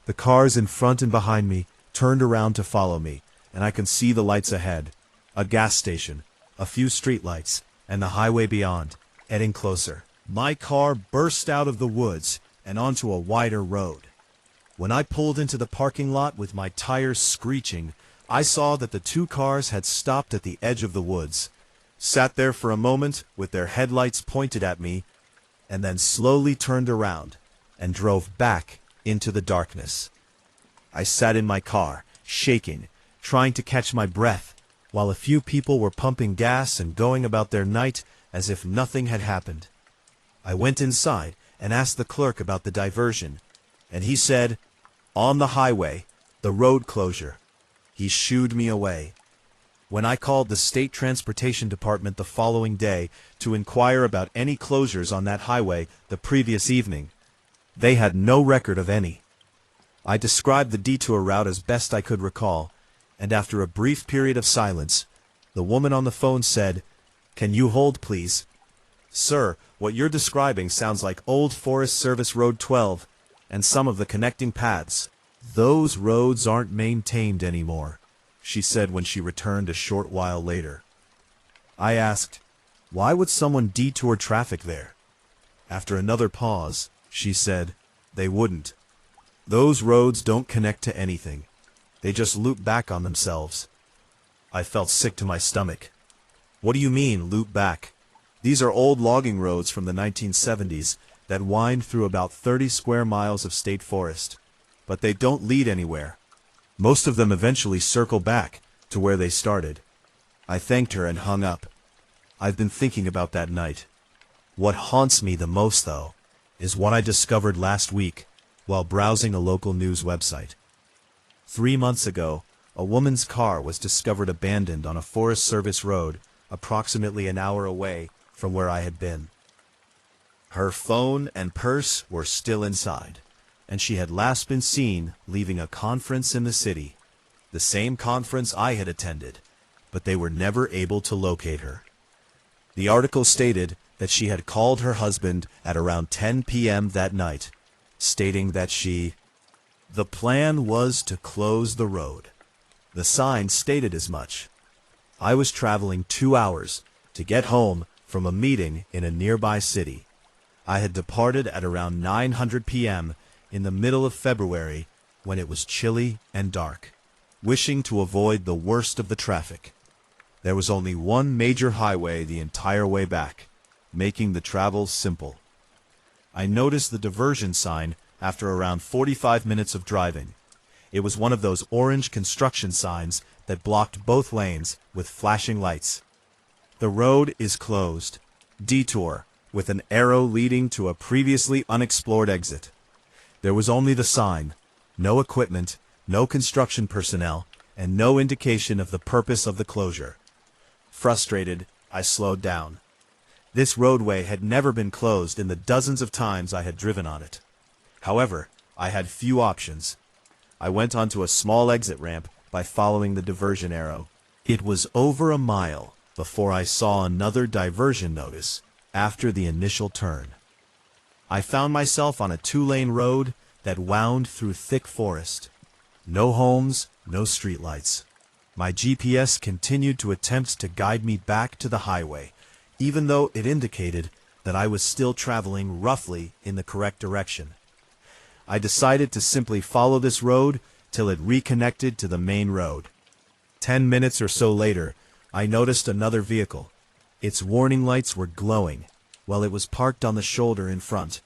The cars in front and behind me turned around to follow me, and I could see the lights ahead, a gas station, a few streetlights, and the highway beyond, heading closer. My car burst out of the woods and onto a wider road. When I pulled into the parking lot with my tires screeching, I saw that the two cars had stopped at the edge of the woods, sat there for a moment with their headlights pointed at me, and then slowly turned around and drove back into the darkness. I sat in my car, shaking, trying to catch my breath, while a few people were pumping gas and going about their night as if nothing had happened. I went inside and asked the clerk about the diversion, and he said, "On the highway, the road closure." He shooed me away. When I called the State Transportation Department the following day to inquire about any closures on that highway the previous evening, they had no record of any. I described the detour route as best I could recall, and after a brief period of silence, the woman on the phone said, "Can you hold, please?" "Sir, what you're describing sounds like Old Forest Service Road 12 and some of the connecting paths. Those roads aren't maintained anymore," she said when she returned a short while later. I asked, "Why would someone detour traffic there?" After another pause, she said, "They wouldn't. Those roads don't connect to anything. They just loop back on themselves." I felt sick to my stomach. "What do you mean, loop back?" "These are old logging roads from the 1970s that wind through about 30 square miles of state forest. But they don't lead anywhere. Most of them eventually circle back to where they started." I thanked her and hung up. I've been thinking about that night. What haunts me the most, though, is what I discovered last week while browsing a local news website. 3 months ago, a woman's car was discovered abandoned on a Forest Service road approximately an hour away from where I had been. Her phone and purse were still inside, and she had last been seen leaving a conference in the city, the same conference I had attended, but they were never able to locate her. The article stated that she had called her husband at around 10 p.m. that night, stating that the plan was to close the road. The sign stated as much. I was traveling 2 hours to get home from a meeting in a nearby city. I had departed at around 9:00 p.m. in the middle of February when it was chilly and dark, wishing to avoid the worst of the traffic. There was only one major highway the entire way back, making the travel simple. I noticed the diversion sign after around 45 minutes of driving. It was one of those orange construction signs that blocked both lanes with flashing lights. The road is closed. Detour, with an arrow leading to a previously unexplored exit. There was only the sign, no equipment, no construction personnel, and no indication of the purpose of the closure. Frustrated, I slowed down. This roadway had never been closed in the dozens of times I had driven on it. However, I had few options. I went onto a small exit ramp by following the diversion arrow. It was over a mile before I saw another diversion notice after the initial turn. I found myself on a two-lane road that wound through thick forest. No homes, no streetlights. My GPS continued to attempt to guide me back to the highway, even though it indicated that I was still traveling roughly in the correct direction. I decided to simply follow this road till it reconnected to the main road. 10 minutes or so later, I noticed another vehicle. Its warning lights were glowing, while it was parked on the shoulder in front.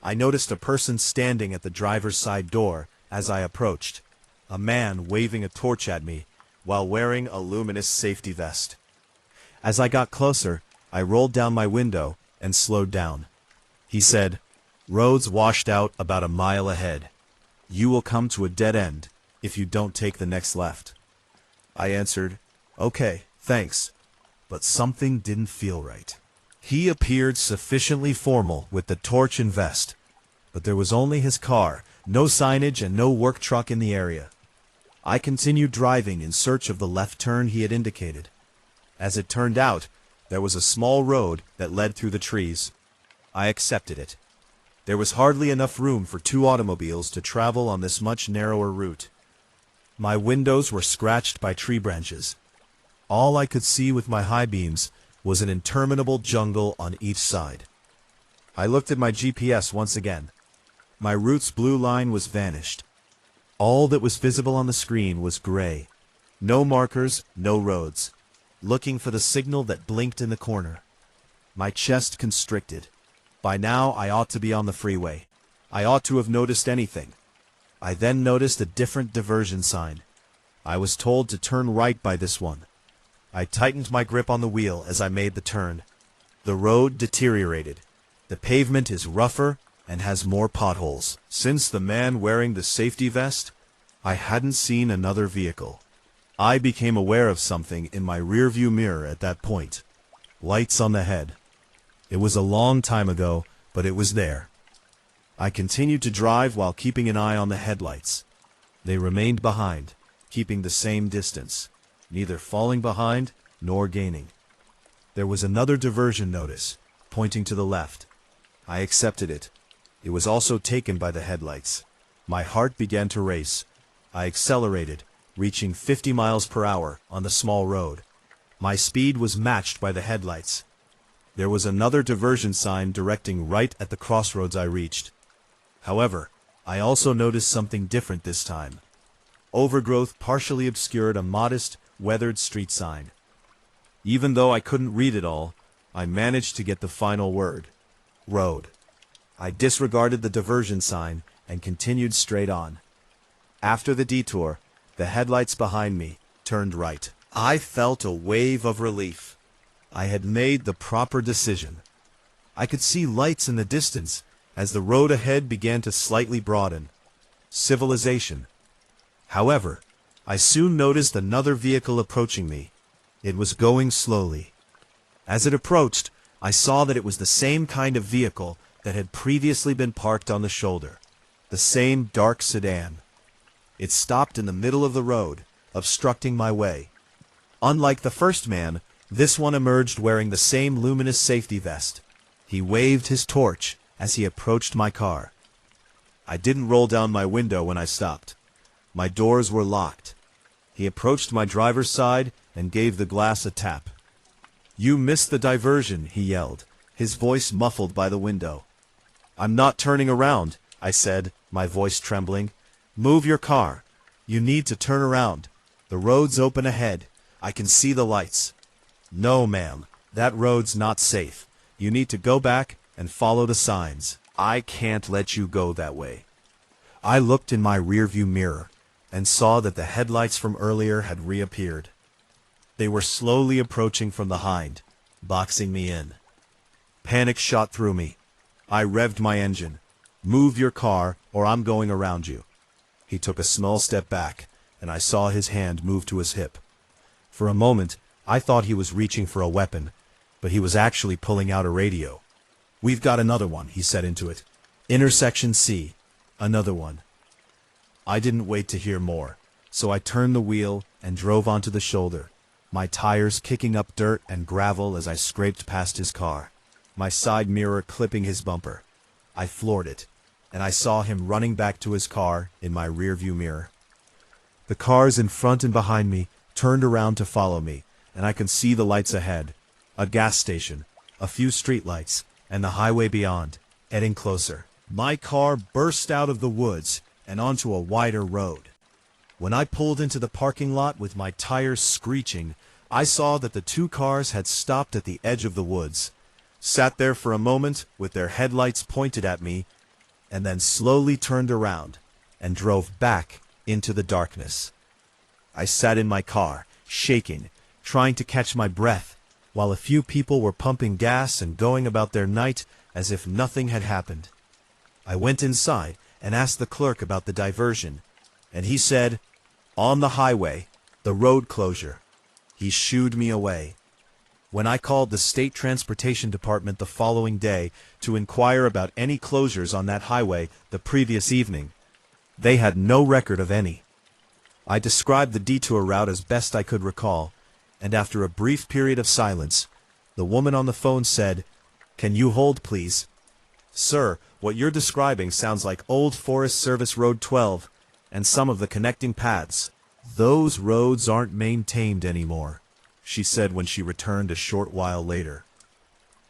I noticed a person standing at the driver's side door as I approached, a man waving a torch at me while wearing a luminous safety vest. As I got closer, I rolled down my window and slowed down. He said, "Road's washed out about a mile ahead. You will come to a dead end if you don't take the next left." I answered, "Okay, thanks," but something didn't feel right. He appeared sufficiently formal with the torch and vest, but there was only his car, no signage and no work truck in the area. I continued driving in search of the left turn he had indicated. As it turned out, there was a small road that led through the trees. I accepted it. There was hardly enough room for two automobiles to travel on this much narrower route. My windows were scratched by tree branches. All I could see with my high beams was an interminable jungle on each side. I looked at my GPS once again. My route's blue line was vanished. All that was visible on the screen was gray. No markers, no roads. Looking for the signal that blinked in the corner. My chest constricted. By now I ought to be on the freeway. I ought to have noticed anything. I then noticed a different diversion sign. I was told to turn right by this one. I tightened my grip on the wheel as I made the turn. The road deteriorated. The pavement is rougher and has more potholes. Since the man wearing the safety vest, I hadn't seen another vehicle. I became aware of something in my rearview mirror at that point. Lights on the head. It was a long time ago, but it was there. I continued to drive while keeping an eye on the headlights. They remained behind, keeping the same distance, neither falling behind nor gaining. There was another diversion notice, pointing to the left. I accepted it. It was also taken by the headlights. My heart began to race. I accelerated, reaching 50 miles per hour on the small road. My speed was matched by the headlights. There was another diversion sign directing right at the crossroads I reached. However, I also noticed something different this time. Overgrowth partially obscured a modest, weathered street sign. Even though I couldn't read it all, I managed to get the final word. Road. I disregarded the diversion sign and continued straight on. After the detour, the headlights behind me turned right. I felt a wave of relief. I had made the proper decision. I could see lights in the distance as the road ahead began to slightly broaden. Civilization. However, I soon noticed another vehicle approaching me. It was going slowly. As it approached, I saw that it was the same kind of vehicle that had previously been parked on the shoulder. The same dark sedan. It stopped in the middle of the road, obstructing my way. Unlike the first man, this one emerged wearing the same luminous safety vest. He waved his torch as he approached my car. I didn't roll down my window when I stopped. My doors were locked. He approached my driver's side and gave the glass a tap. "You missed the diversion," he yelled, his voice muffled by the window. "I'm not turning around," I said, my voice trembling. "Move your car. You need to turn around. The road's open ahead. I can see the lights." "No, ma'am. That road's not safe. You need to go back and follow the signs. I can't let you go that way. I looked in my rearview mirror and saw that the headlights from earlier had reappeared. They were slowly approaching from behind, boxing me in. Panic shot through me. I revved my engine. Move your car or I'm going around you. He took a small step back, and I saw his hand move to his hip. For a moment, I thought he was reaching for a weapon, but he was actually pulling out a radio. We've got another one, he said into it. Intersection C. Another one. I didn't wait to hear more, so I turned the wheel and drove onto the shoulder, my tires kicking up dirt and gravel as I scraped past his car, my side mirror clipping his bumper. I floored it, and I saw him running back to his car in my rearview mirror. The cars in front and behind me turned around to follow me, and I could see the lights ahead, a gas station, a few streetlights, and the highway beyond, heading closer. My car burst out of the woods and onto a wider road. When I pulled into the parking lot with my tires screeching, I saw that the two cars had stopped at the edge of the woods, sat there for a moment with their headlights pointed at me, and then slowly turned around and drove back into the darkness. I sat in my car, shaking, trying to catch my breath, while a few people were pumping gas and going about their night as if nothing had happened. I went inside and asked the clerk about the diversion, and he said, "On the highway, the road closure." He shooed me away. When I called the State Transportation Department the following day to inquire about any closures on that highway the previous evening, they had no record of any. I described the detour route as best I could recall, and after a brief period of silence, the woman on the phone said, "Can you hold, please?" "Sir, what you're describing sounds like Old Forest Service Road 12 and some of the connecting paths. Those roads aren't maintained anymore," she said when she returned a short while later.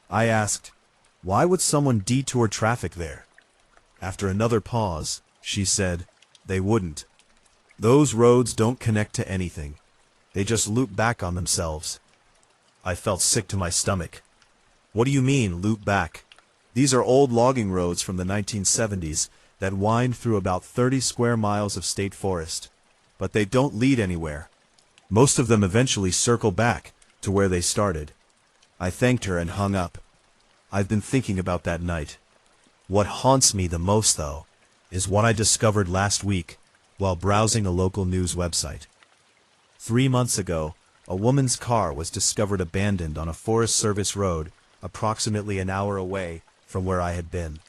I asked, "Why would someone detour traffic there?" After another pause, she said, "They wouldn't. Those roads don't connect to anything. They just loop back on themselves." I felt sick to my stomach. "What do you mean, loop back?" "These are old logging roads from the 1970s that wind through about 30 square miles of state forest. But they don't lead anywhere. Most of them eventually circle back to where they started." I thanked her and hung up. I've been thinking about that night. What haunts me the most, though, is what I discovered last week while browsing a local news website. 3 months ago, a woman's car was discovered abandoned on a Forest Service road approximately an hour away from where I had been.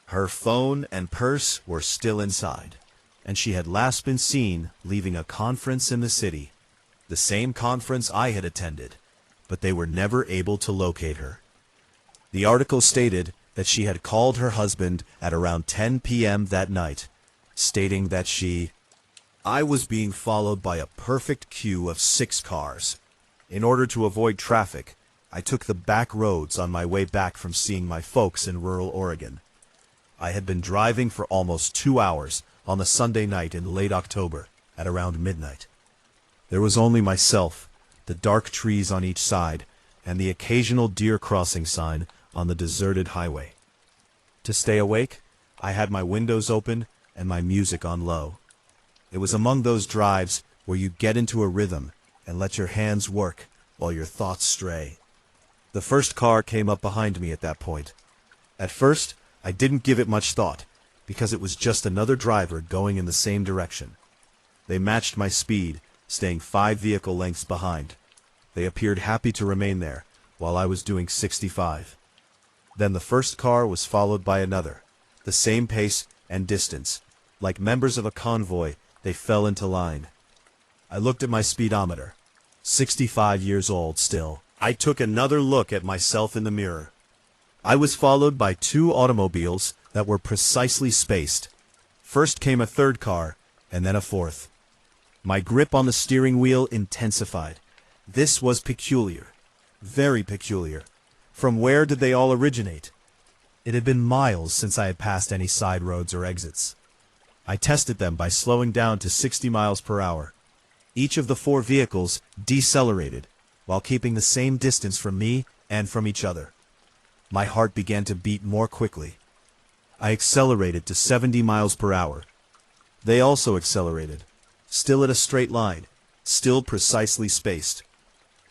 Her phone and purse were still inside, and she had last been seen leaving a conference in the city, the same conference I had attended, but they were never able to locate her. The article stated that she had called her husband at around 10 p.m. that night, stating that I was being followed by a perfect queue of 6 cars. In order to avoid traffic, I took the back roads on my way back from seeing my folks in rural Oregon. I had been driving for almost 2 hours on a Sunday night in late October at around midnight. There was only myself, the dark trees on each side, and the occasional deer crossing sign on the deserted highway. To stay awake, I had my windows open and my music on low. It was among those drives where you get into a rhythm and let your hands work while your thoughts stray. The first car came up behind me at that point. At first, I didn't give it much thought, because it was just another driver going in the same direction. They matched my speed, staying 5 vehicle lengths behind. They appeared happy to remain there, while I was doing 65. Then the first car was followed by another, the same pace and distance. Like members of a convoy, they fell into line. I looked at my speedometer. 65 years old still. I took another look at myself in the mirror. I was followed by 2 automobiles that were precisely spaced. First came a third car, and then a fourth. My grip on the steering wheel intensified. This was peculiar. Very peculiar. From where did they all originate? It had been miles since I had passed any side roads or exits. I tested them by slowing down to 60 miles per hour. Each of the 4 vehicles decelerated, while keeping the same distance from me and from each other. My heart began to beat more quickly. I accelerated to 70 miles per hour. They also accelerated, still at a straight line, still precisely spaced.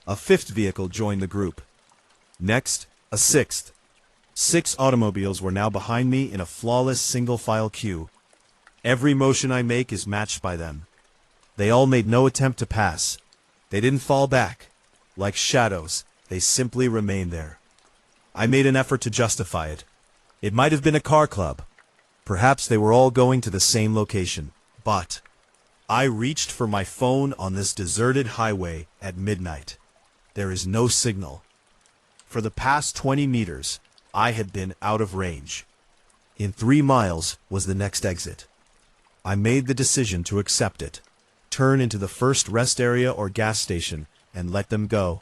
A fifth vehicle joined the group. Next, a sixth. 6 automobiles were now behind me in a flawless single-file queue. Every motion I make is matched by them. They all made no attempt to pass. They didn't fall back. Like shadows, they simply remained there. I made an effort to justify it. It might have been a car club. Perhaps they were all going to the same location. But I reached for my phone on this deserted highway at midnight. There is no signal. For the past 20 meters, I had been out of range. In 3 miles was the next exit. I made the decision to accept it, turn into the first rest area or gas station, and let them go.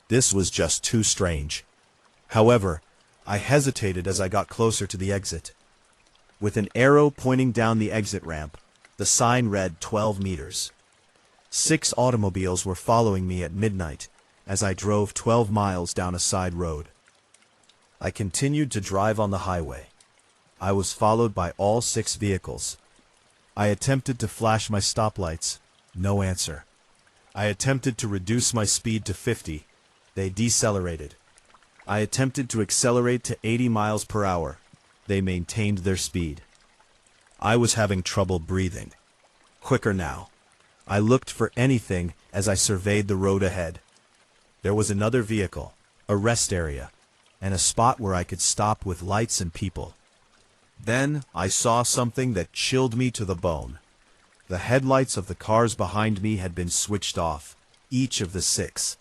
This was just too strange. However, I hesitated as I got closer to the exit. With an arrow pointing down the exit ramp, the sign read 12 meters. 6 automobiles were following me at midnight as I drove 12 miles down a side road. I continued to drive on the highway. I was followed by all 6 vehicles. I attempted to flash my stoplights. No answer. I attempted to reduce my speed to 50. They decelerated. I attempted to accelerate to 80 miles per hour. They maintained their speed. I was having trouble breathing. Quicker now. I looked for anything as I surveyed the road ahead. There was another vehicle, a rest area, and a spot where I could stop with lights and people. Then I saw something that chilled me to the bone. The headlights of the cars behind me had been switched off, each of the 6.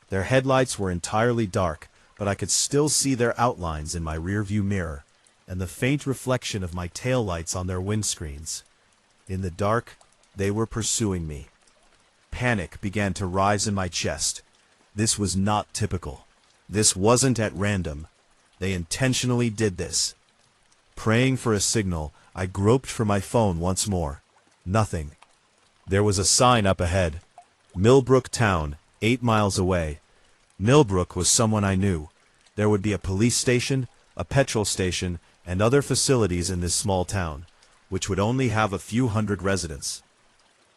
Their headlights were entirely dark, but I could still see their outlines in my rearview mirror, and the faint reflection of my taillights on their windscreens. In the dark, they were pursuing me. Panic began to rise in my chest. This was not typical. This wasn't at random. They intentionally did this. Praying for a signal, I groped for my phone once more. Nothing. There was a sign up ahead. Millbrook Town, 8 miles away. Millbrook was someone I knew. There would be a police station, a petrol station, and other facilities in this small town, which would only have a few hundred residents.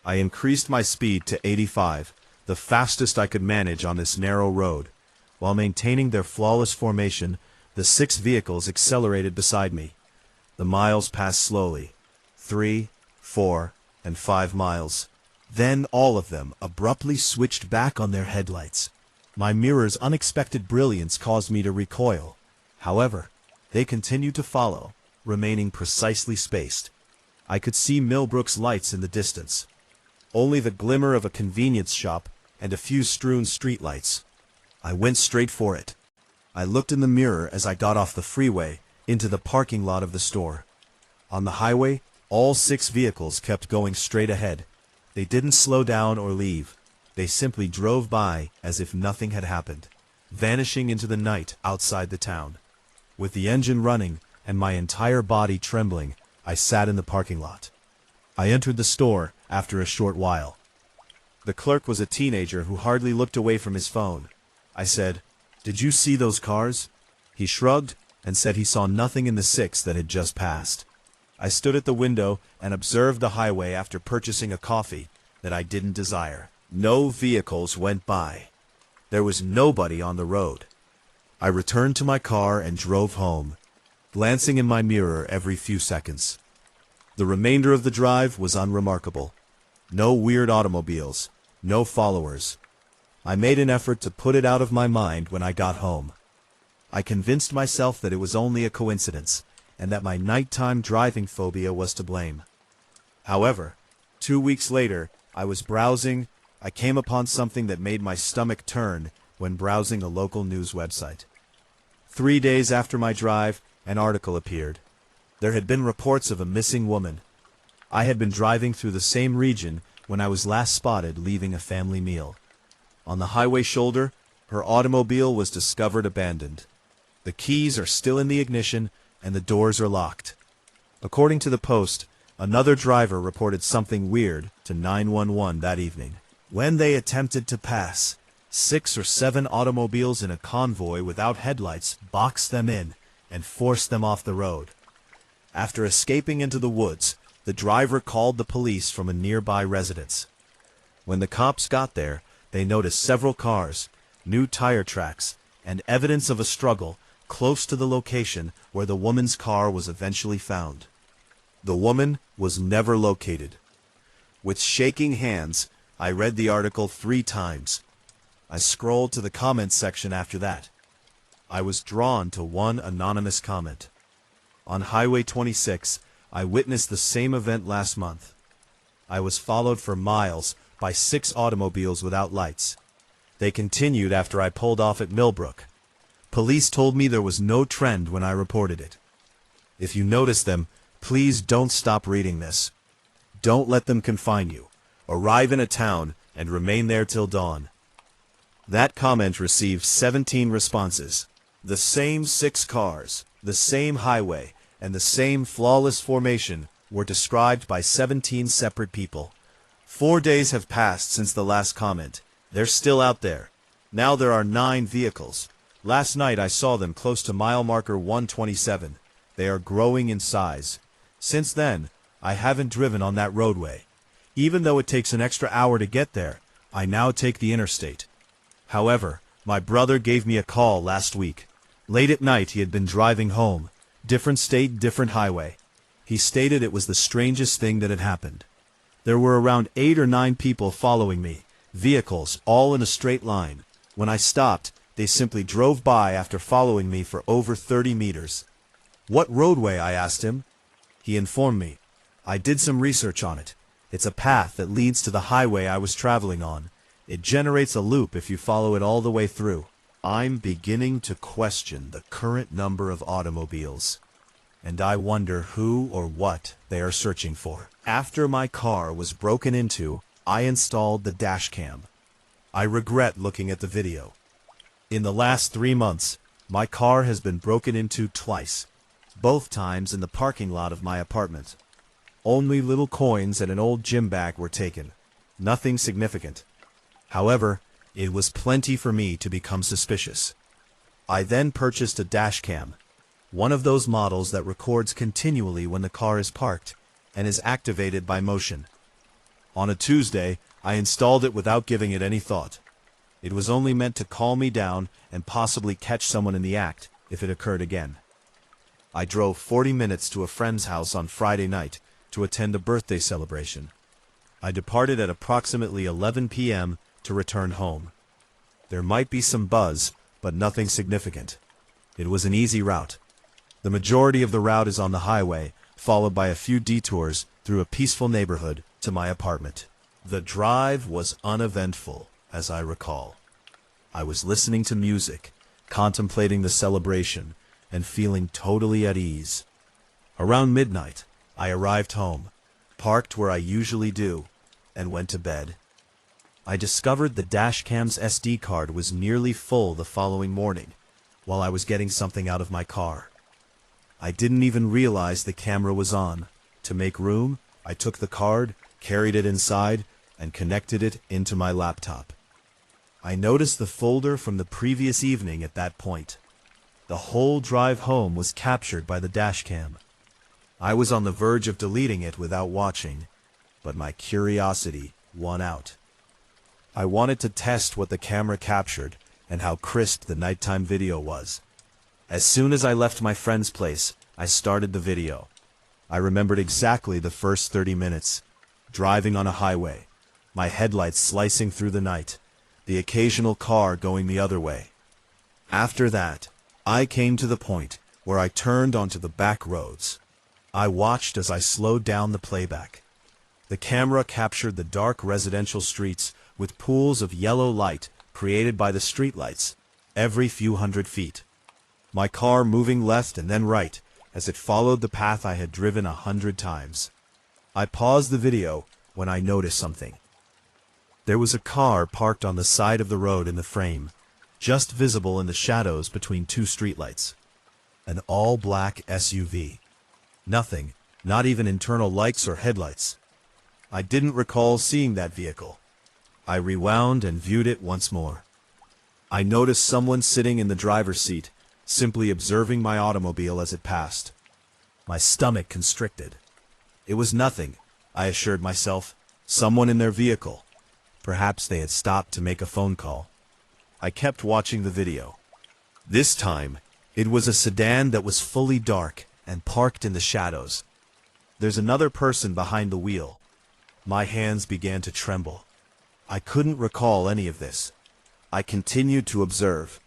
I increased my speed to 85, the fastest I could manage on this narrow road. While maintaining their flawless formation, the 6 vehicles accelerated beside me. The miles passed slowly. 3, 4, and 5 miles. Then all of them abruptly switched back on their headlights. My mirror's unexpected brilliance caused me to recoil. However, they continued to follow, remaining precisely spaced. I could see Millbrook's lights in the distance. Only the glimmer of a convenience shop and a few strewn streetlights. I went straight for it. I looked in the mirror as I got off the freeway into the parking lot of the store. On the highway, all 6 vehicles kept going straight ahead. They didn't slow down or leave. They simply drove by as if nothing had happened, vanishing into the night outside the town. With the engine running and my entire body trembling, I sat in the parking lot. I entered the store after a short while. The clerk was a teenager who hardly looked away from his phone. I said, "Did you see those cars?" He shrugged and said he saw nothing in the 6 that had just passed. I stood at the window and observed the highway after purchasing a coffee that I didn't desire. No vehicles went by. There was nobody on the road. I returned to my car and drove home, glancing in my mirror every few seconds. The remainder of the drive was unremarkable. No weird automobiles, no followers. I made an effort to put it out of my mind when I got home. I convinced myself that it was only a coincidence, and that my nighttime driving phobia was to blame. However, 2 weeks later, I was browsing. I came upon something that made my stomach turn when browsing a local news website. 3 days after my drive, an article appeared. There had been reports of a missing woman. I had been driving through the same region when I was last spotted leaving a family meal. On the highway shoulder, her automobile was discovered abandoned. The keys are still in the ignition and the doors are locked. According to the Post, another driver reported something weird to 911 that evening. When they attempted to pass, 6 or 7 automobiles in a convoy without headlights boxed them in and forced them off the road. After escaping into the woods, the driver called the police from a nearby residence. When the cops got there, they noticed several cars, new tire tracks, and evidence of a struggle close to the location where the woman's car was eventually found. The woman was never located. With shaking hands, I read the article 3 times. I scrolled to the comments section after that. I was drawn to one anonymous comment. On Highway 26, I witnessed the same event last month. I was followed for miles by 6 automobiles without lights. They continued after I pulled off at Millbrook. Police told me there was no trend when I reported it. If you notice them, please don't stop reading this. Don't let them confine you. Arrive in a town and remain there till dawn. That comment received 17 responses. The same 6 cars, the same highway, and the same flawless formation were described by 17 separate people. 4 days have passed since the last comment. They're still out there. Now there are 9 vehicles. Last night I saw them close to mile marker 127. They are growing in size. Since then, I haven't driven on that roadway. Even though it takes an extra hour to get there, I now take the interstate. However, my brother gave me a call last week. Late at night he had been driving home. Different state, different highway. He stated it was the strangest thing that had happened. There were around 8 or 9 people following me, vehicles all in a straight line. When I stopped, they simply drove by after following me for over 30 meters. What roadway? I asked him. He informed me. I did some research on it. It's a path that leads to the highway I was traveling on. It generates a loop if you follow it all the way through. I'm beginning to question the current number of automobiles, and I wonder who or what they are searching for. After my car was broken into, I installed the dash cam. I regret looking at the video. In the last 3 months, my car has been broken into twice, both times in the parking lot of my apartment. Only little coins and an old gym bag were taken. Nothing significant. However, it was plenty for me to become suspicious. I then purchased a dash cam, one of those models that records continually when the car is parked and is activated by motion. On a Tuesday, I installed it without giving it any thought. It was only meant to calm me down and possibly catch someone in the act if it occurred again. I drove 40 minutes to a friend's house on Friday night to attend a birthday celebration. I departed at approximately 11 p.m. to return home. There might be some buzz, but nothing significant. It was an easy route. The majority of the route is on the highway, followed by a few detours through a peaceful neighborhood to my apartment. The drive was uneventful, as I recall. I was listening to music, contemplating the celebration, and feeling totally at ease. Around midnight, I arrived home, parked where I usually do, and went to bed. I discovered the dashcam's SD card was nearly full the following morning, while I was getting something out of my car. I didn't even realize the camera was on. To make room, I took the card, carried it inside, and connected it into my laptop. I noticed the folder from the previous evening at that point. The whole drive home was captured by the dashcam. I was on the verge of deleting it without watching, but my curiosity won out. I wanted to test what the camera captured and how crisp the nighttime video was. As soon as I left my friend's place, I started the video. I remembered exactly the first 30 minutes. Driving on a highway, my headlights slicing through the night, the occasional car going the other way. After that, I came to the point where I turned onto the back roads. I watched as I slowed down the playback. The camera captured the dark residential streets with pools of yellow light created by the streetlights every few hundred feet. My car moving left and then right as it followed the path I had driven 100 times. I paused the video when I noticed something. There was a car parked on the side of the road in the frame, just visible in the shadows between 2 streetlights. An all-black SUV. Nothing, not even internal lights or headlights. I didn't recall seeing that vehicle. I rewound and viewed it once more. I noticed someone sitting in the driver's seat, simply observing my automobile as it passed. My stomach constricted. It was nothing, I assured myself. Someone in their vehicle. Perhaps they had stopped to make a phone call. I kept watching the video. This time, it was a sedan that was fully dark and parked in the shadows. There's another person behind the wheel. My hands began to tremble. I couldn't recall any of this. I continued to observe.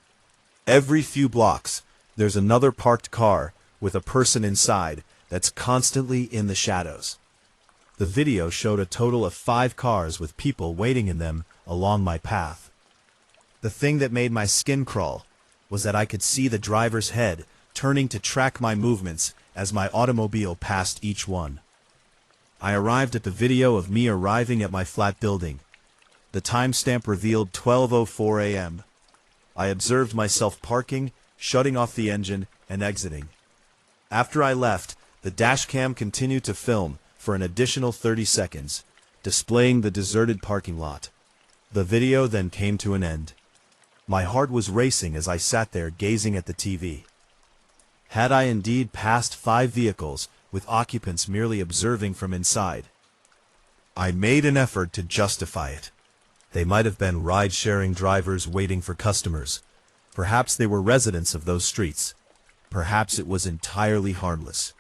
Every few blocks, there's another parked car with a person inside that's constantly in the shadows. The video showed a total of 5 cars with people waiting in them along my path. The thing that made my skin crawl was that I could see the driver's head turning to track my movements as my automobile passed each one. I arrived at the video of me arriving at my flat building. The timestamp revealed 12:04 a.m. I observed myself parking, shutting off the engine, and exiting. After I left, the dashcam continued to film for an additional 30 seconds, displaying the deserted parking lot. The video then came to an end. My heart was racing as I sat there gazing at the TV. Had I indeed passed 5 vehicles with occupants merely observing from inside? I made an effort to justify it. They might have been ride-sharing drivers waiting for customers. Perhaps they were residents of those streets. Perhaps it was entirely harmless.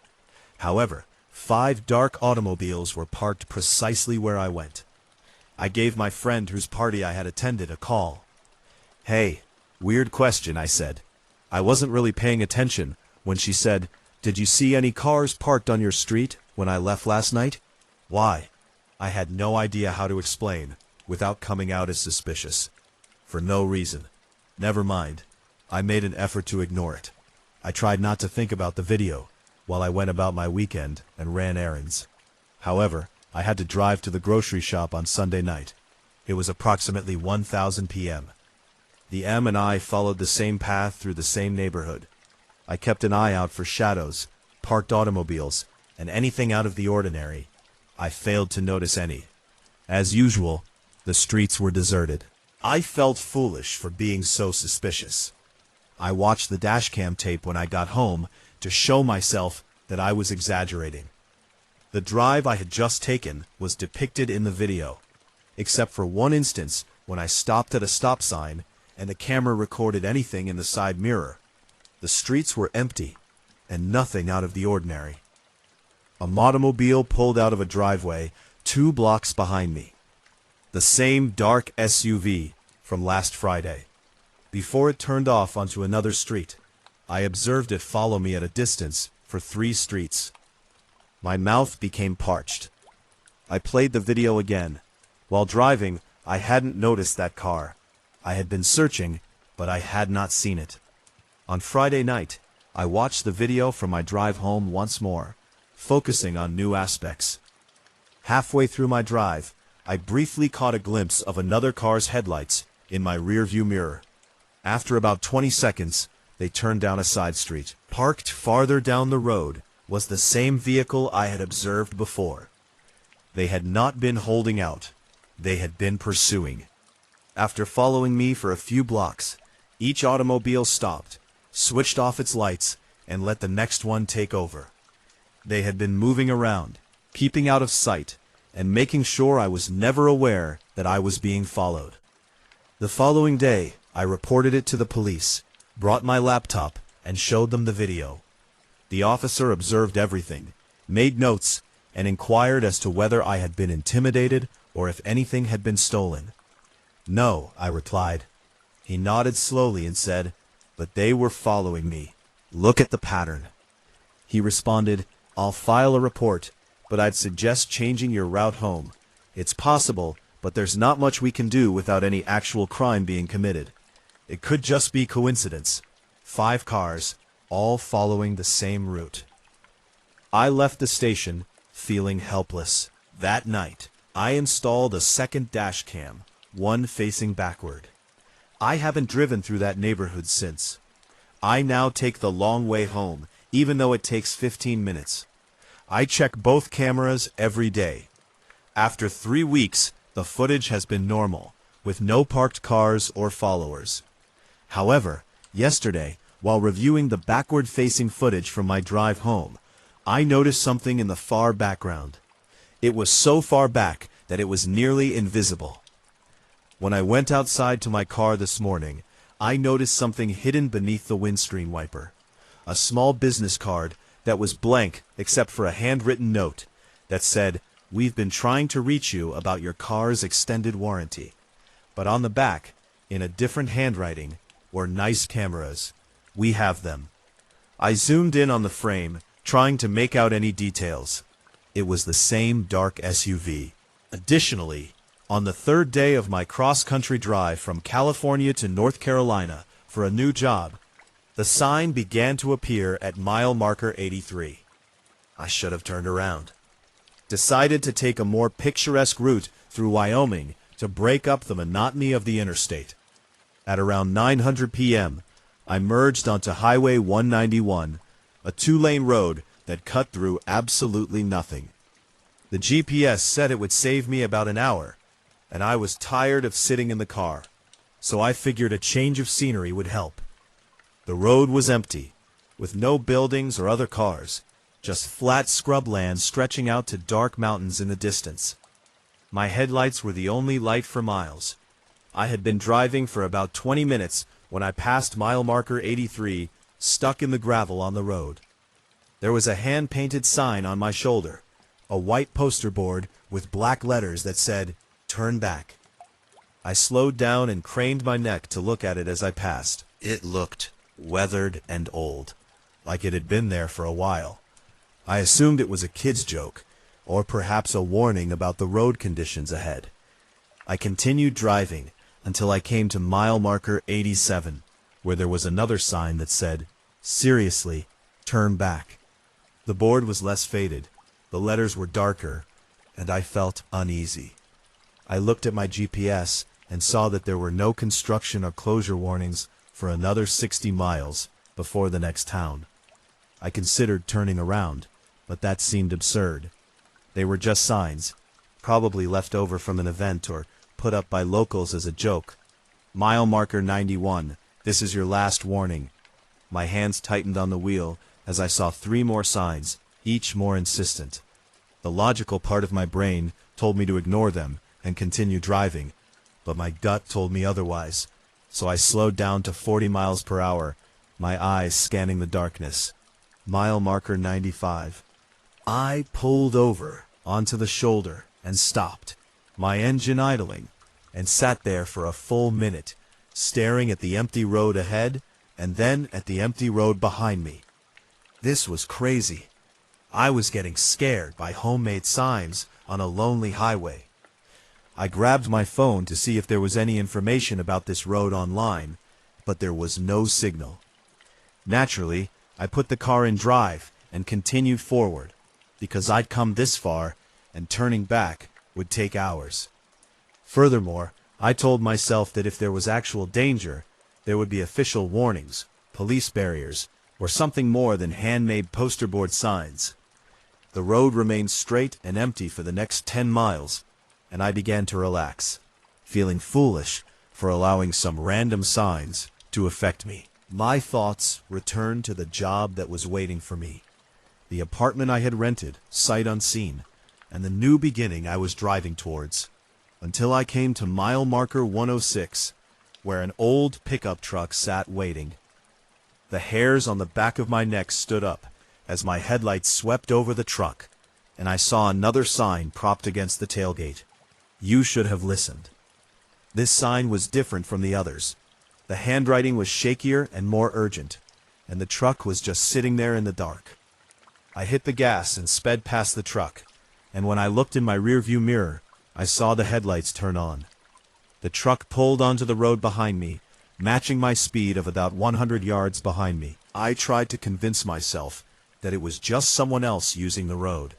However, 5 dark automobiles were parked precisely where I went. I gave my friend whose party I had attended a call. "Hey, weird question," I said. I wasn't really paying attention when she said, "Did you see any cars parked on your street when I left last night?" Why? I had no idea how to explain without coming out as suspicious. For no reason. Never mind. I made an effort to ignore it. I tried not to think about the video while I went about my weekend and ran errands. However, I had to drive to the grocery shop on Sunday night. It was approximately 1:00 p.m. The M and I followed the same path through the same neighborhood. I kept an eye out for shadows, parked automobiles, and anything out of the ordinary. I failed to notice any. As usual, the streets were deserted. I felt foolish for being so suspicious. I watched the dashcam tape when I got home to show myself that I was exaggerating. The drive I had just taken was depicted in the video, except for one instance when I stopped at a stop sign and the camera recorded anything in the side mirror. The streets were empty and nothing out of the ordinary. A automobile pulled out of a driveway 2 blocks behind me. The same dark SUV from last Friday. Before it turned off onto another street, I observed it follow me at a distance for 3 streets. My mouth became parched. I played the video again. While driving, I hadn't noticed that car. I had been searching, but I had not seen it. On Friday night, I watched the video from my drive home once more, focusing on new aspects. Halfway through my drive, I briefly caught a glimpse of another car's headlights in my rearview mirror. After about 20 seconds, they turned down a side street. Parked farther down the road was the same vehicle I had observed before. They had not been holding out. They had been pursuing. After following me for a few blocks, each automobile stopped, switched off its lights, and let the next one take over. They had been moving around, keeping out of sight, and making sure I was never aware that I was being followed. The following day, I reported it to the police, brought my laptop, and showed them the video. The officer observed everything, made notes, and inquired as to whether I had been intimidated or if anything had been stolen. "No," I replied. He nodded slowly and said, "But they were following me. Look at the pattern." He responded, "I'll file a report, but I'd suggest changing your route home. It's possible, but there's not much we can do without any actual crime being committed. It could just be coincidence. 5 cars, all following the same route." I left the station, feeling helpless. That night, I installed a second dash cam, one facing backward. I haven't driven through that neighborhood since. I now take the long way home, even though it takes 15 minutes. I check both cameras every day. After 3 weeks, the footage has been normal, with no parked cars or followers. However, yesterday, while reviewing the backward-facing footage from my drive home, I noticed something in the far background. It was so far back that it was nearly invisible. When I went outside to my car this morning, I noticed something hidden beneath the windscreen wiper. A small business card that was blank except for a handwritten note that said, "We've been trying to reach you about your car's extended warranty." But on the back, in a different handwriting, were nice cameras. "We have them." I zoomed in on the frame, trying to make out any details. It was the same dark SUV. Additionally, on the third day of my cross-country drive from California to North Carolina for a new job, the sign began to appear at mile marker 83. I should have turned around. Decided to take a more picturesque route through Wyoming to break up the monotony of the interstate. At around 9:00 p.m., I merged onto Highway 191, a two-lane road that cut through absolutely nothing. The GPS said it would save me about an hour, and I was tired of sitting in the car, so I figured a change of scenery would help. The road was empty, with no buildings or other cars, just flat scrubland stretching out to dark mountains in the distance. My headlights were the only light for miles. I had been driving for about 20 minutes when I passed mile marker 83, stuck in the gravel on the road. There was a hand-painted sign on my shoulder, a white poster board with black letters that said, "Turn back." I slowed down and craned my neck to look at it as I passed. It looked weathered and old, like it had been there for a while. I assumed it was a kid's joke, or perhaps a warning about the road conditions ahead. I continued driving until I came to mile marker 87, where there was another sign that said, "Seriously, turn back." The board was less faded, the letters were darker, and I felt uneasy. I looked at my GPS and saw that there were no construction or closure warnings for another 60 miles before the next town. I considered turning around, but that seemed absurd. They were just signs, probably left over from an event or put up by locals as a joke. Mile marker 91, this is your last warning. My hands tightened on the wheel as I saw 3 more signs, each more insistent. The logical part of my brain told me to ignore them and continue driving, but my gut told me otherwise, so I slowed down to 40 miles per hour, my eyes scanning the darkness. Mile marker 95. I pulled over onto the shoulder and stopped, my engine idling, and sat there for a full minute, staring at the empty road ahead and then at the empty road behind me. This was crazy. I was getting scared by homemade signs on a lonely highway. I grabbed my phone to see if there was any information about this road online, but there was no signal. Naturally, I put the car in drive and continued forward, because I'd come this far, and turning back would take hours. Furthermore, I told myself that if there was actual danger, there would be official warnings, police barriers, or something more than handmade poster board signs. The road remained straight and empty for the next 10 miles, and I began to relax, feeling foolish for allowing some random signs to affect me. My thoughts returned to the job that was waiting for me, the apartment I had rented, sight unseen, and the new beginning I was driving towards, until I came to mile marker 106, where an old pickup truck sat waiting. The hairs on the back of my neck stood up as my headlights swept over the truck, and I saw another sign propped against the tailgate. "You should have listened." This sign was different from the others. The handwriting was shakier and more urgent, and the truck was just sitting there in the dark. I hit the gas and sped past the truck, and when I looked in my rearview mirror, I saw the headlights turn on. The truck pulled onto the road behind me, matching my speed of about 100 yards behind me. I tried to convince myself that it was just someone else using the road.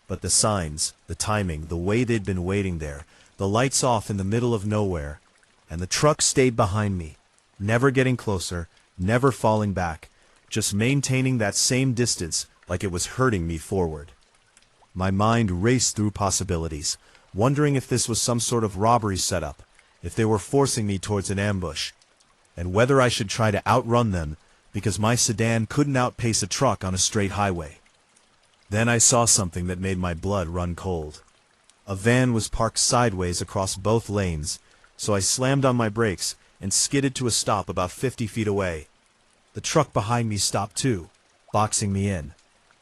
But the signs, the timing, the way they'd been waiting there, the lights off in the middle of nowhere, and the truck stayed behind me, never getting closer, never falling back, just maintaining that same distance like it was hurting me forward. My mind raced through possibilities, wondering if this was some sort of robbery setup, if they were forcing me towards an ambush. and whether I should try to outrun them because my sedan couldn't outpace a truck on a straight highway. Then I saw something that made my blood run cold. A van was parked sideways across both lanes, so I slammed on my brakes and skidded to a stop about 50 feet away. The truck behind me stopped too, boxing me in.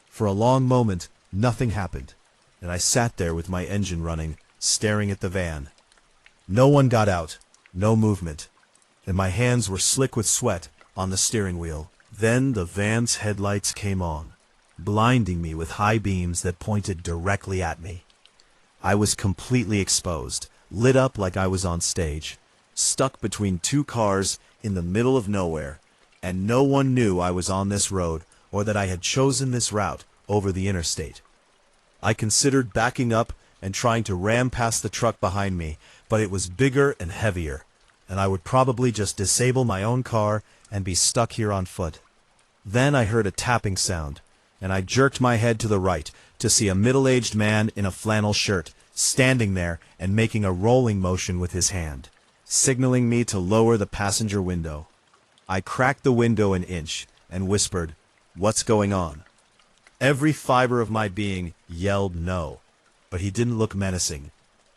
For a long moment, nothing happened, and I sat there with my engine running, staring at the van. No one got out, no movement, and my hands were slick with sweat on the steering wheel. Then the van's headlights came on, blinding me with high beams that pointed directly at me. I was completely exposed, lit up like I was on stage, stuck between two cars in the middle of nowhere, and no one knew I was on this road or that I had chosen this route over the interstate. I considered backing up and trying to ram past the truck behind me, but it was bigger and heavier, and I would probably just disable my own car and be stuck here on foot. Then I heard a tapping sound, and I jerked my head to the right to see a middle-aged man in a flannel shirt standing there and making a rolling motion with his hand, signaling me to lower the passenger window. I cracked the window an inch and whispered, "What's going on?" Every fiber of my being yelled no, but he didn't look menacing.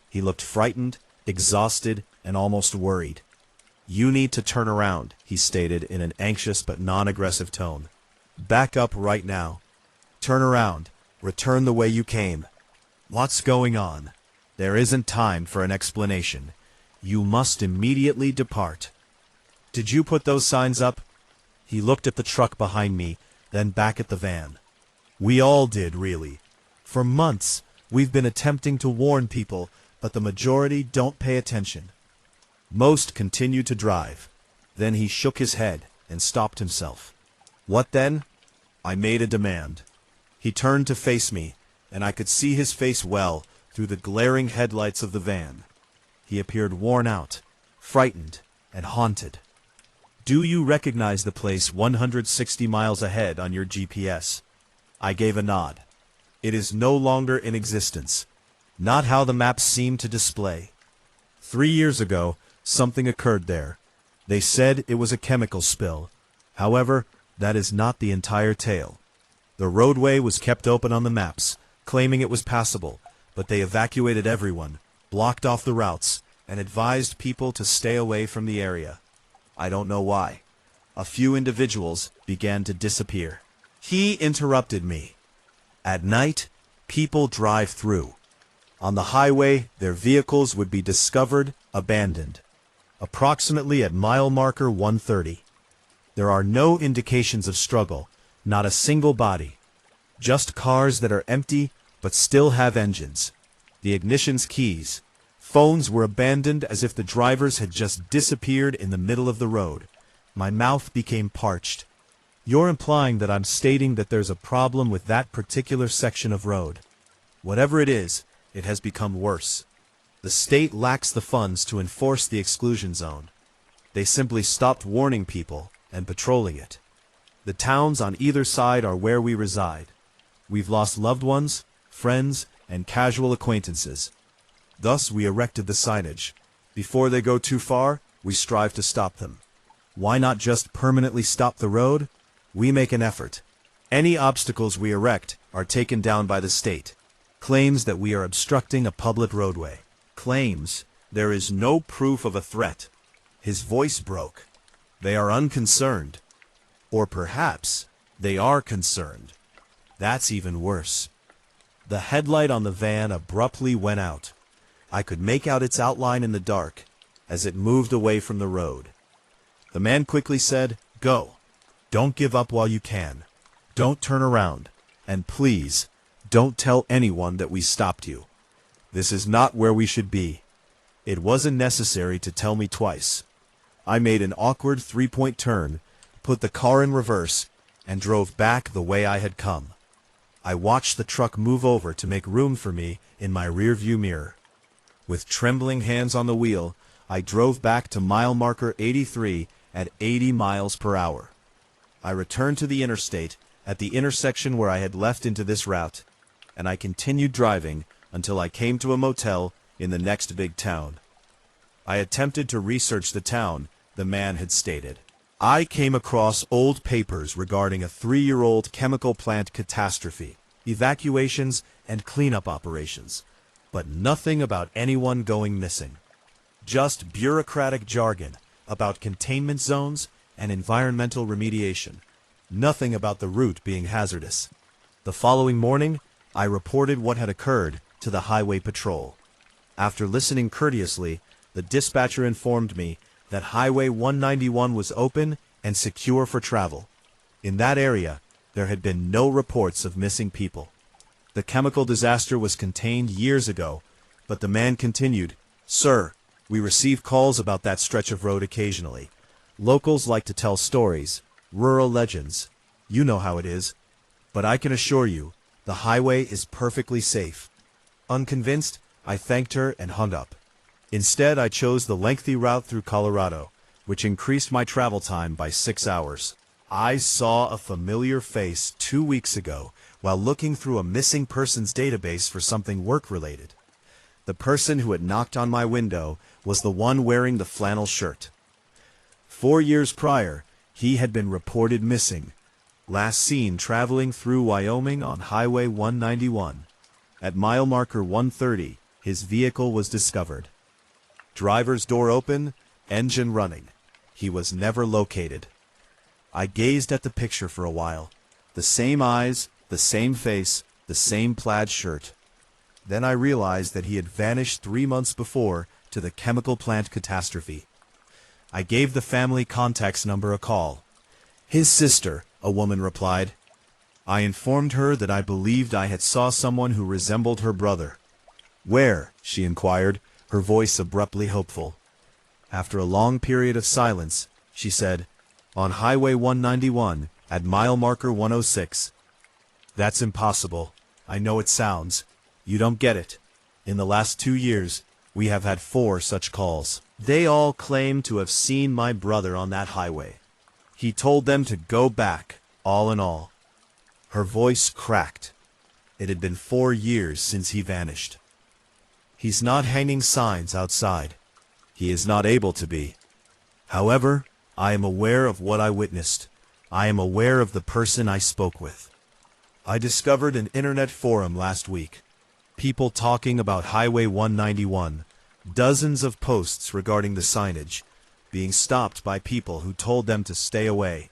He looked frightened, exhausted, and almost worried. "You need to turn around," he stated in an anxious but non-aggressive tone. "Back up right now. Turn around. Return the way you came." "What's going on?" "There isn't time for an explanation. You must immediately depart." "Did you put those signs up?" He looked at the truck behind me, then back at the van. "We all did, really. For months, we've been attempting to warn people, but the majority don't pay attention. Most continue to drive." Then he shook his head and stopped himself. "What then?" I made a demand. He turned to face me, and I could see his face well through the glaring headlights of the van. He appeared worn out, frightened, and haunted. "Do you recognize the place 160 miles ahead on your GPS?" I gave a nod. "It is no longer in existence. Not how the maps seem to display. 3 years ago, something occurred there. They said it was a chemical spill. However, that is not the entire tale. The roadway was kept open on the maps, claiming it was passable, but they evacuated everyone, blocked off the routes, and advised people to stay away from the area. I don't know why. A few individuals began to disappear." He interrupted me. "At night, people drive through. On the highway, their vehicles would be discovered abandoned, approximately at mile marker 130. There are no indications of struggle, not a single body. Just cars that are empty but still have engines. The ignition's keys. Phones were abandoned as if the drivers had just disappeared in the middle of the road." My mouth became parched. "You're implying that I'm stating that there's a problem with that particular section of road. Whatever it is, it has become worse. The state lacks the funds to enforce the exclusion zone. They simply stopped warning people and patrolling it. The towns on either side are where we reside. We've lost loved ones, friends, and casual acquaintances. Thus we erected the signage. Before they go too far, we strive to stop them. Why not just permanently stop the road? We make an effort. Any obstacles we erect are taken down by the state. Claims that we are obstructing a public roadway. Claims there is no proof of a threat." His voice broke. "They are unconcerned. Or perhaps they are concerned. That's even worse." The headlight on the van abruptly went out. I could make out its outline in the dark as it moved away from the road. The man quickly said, "Go. Don't give up while you can. Don't turn around. And please, don't tell anyone that we stopped you. This is not where we should be." It wasn't necessary to tell me twice. I made an awkward three-point turn, put the car in reverse, and drove back the way I had come. I watched the truck move over to make room for me in my rearview mirror. With trembling hands on the wheel, I drove back to mile marker 83 at 80 miles per hour. I returned to the interstate at the intersection where I had left into this route, and I continued driving until I came to a motel in the next big town. I attempted to research the town, the man had stated. I came across old papers regarding a 3-year-old chemical plant catastrophe, evacuations, and cleanup operations, but nothing about anyone going missing. Just bureaucratic jargon about containment zones and environmental remediation. Nothing about the route being hazardous. The following morning, I reported what had occurred to the highway patrol. After listening courteously, the dispatcher informed me that Highway 191 was open and secure for travel. In that area, there had been no reports of missing people. The chemical disaster was contained years ago, but the man continued, "Sir, we receive calls about that stretch of road occasionally. Locals like to tell stories, rural legends. You know how it is. But I can assure you, the highway is perfectly safe." Unconvinced, I thanked her and hung up. Instead, I chose the lengthy route through Colorado, which increased my travel time by 6 hours. I saw a familiar face 2 weeks ago while looking through a missing persons database for something work-related. The person who had knocked on my window was the one wearing the flannel shirt. 4 years prior, he had been reported missing, last seen traveling through Wyoming on Highway 191. At mile marker 130, his vehicle was discovered. Driver's door open, engine running. He was never located. I gazed at the picture for a while. The same eyes, the same face, the same plaid shirt. Then I realized that he had vanished 3 months before to the chemical plant catastrophe. I gave the family contacts number a call. "His sister," a woman replied. I informed her that I believed I had saw someone who resembled her brother. "Where?" she inquired, her voice abruptly hopeful. After a long period of silence, she said, "On Highway 191, at mile marker 106. "That's impossible. I know it sounds. You don't get it. In the last 2 years, we have had 4 such calls. They all claim to have seen my brother on that highway. He told them to go back, all in all." Her voice cracked. It had been 4 years since he vanished. "He's not hanging signs outside. He is not able to be. However, I am aware of what I witnessed. I am aware of the person I spoke with. I discovered an internet forum last week. People talking about Highway 191, dozens of posts regarding the signage, being stopped by people who told them to stay away,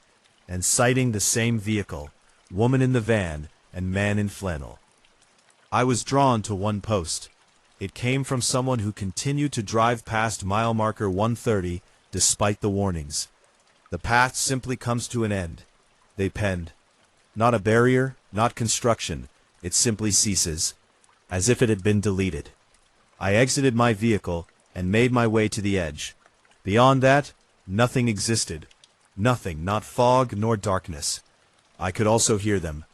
and citing the same vehicle, woman in the van and man in flannel. I was drawn to one post. It came from someone who continued to drive past mile marker 130 despite the warnings. The path simply comes to an end. They penned. Not a barrier, not construction. It simply ceases, as if it had been deleted. I exited my vehicle and made my way to the edge. Beyond that, nothing existed. Nothing, not fog nor darkness. I could also hear them.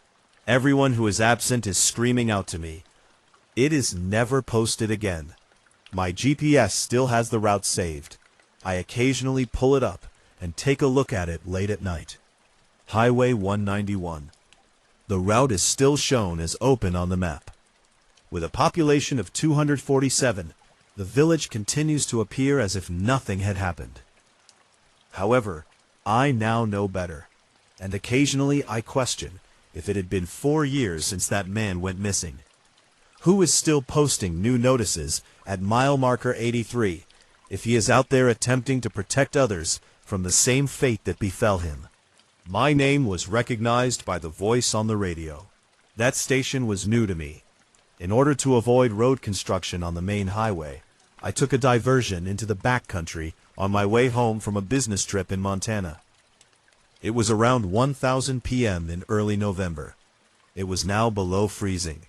Everyone who is absent is screaming out to me. It is never posted again. My GPS still has the route saved. I occasionally pull it up and take a look at it late at night. Highway 191. The route is still shown as open on the map. With a population of 247, the village continues to appear as if nothing had happened. However, I now know better, and occasionally I question if it had been 4 years since that man went missing. Who is still posting new notices at mile marker 83 if he is out there attempting to protect others from the same fate that befell him? My name was recognized by the voice on the radio. That station was new to me. In order to avoid road construction on the main highway, I took a diversion into the backcountry on my way home from a business trip in Montana. It was around 1:00 p.m. in early November. It was now below freezing.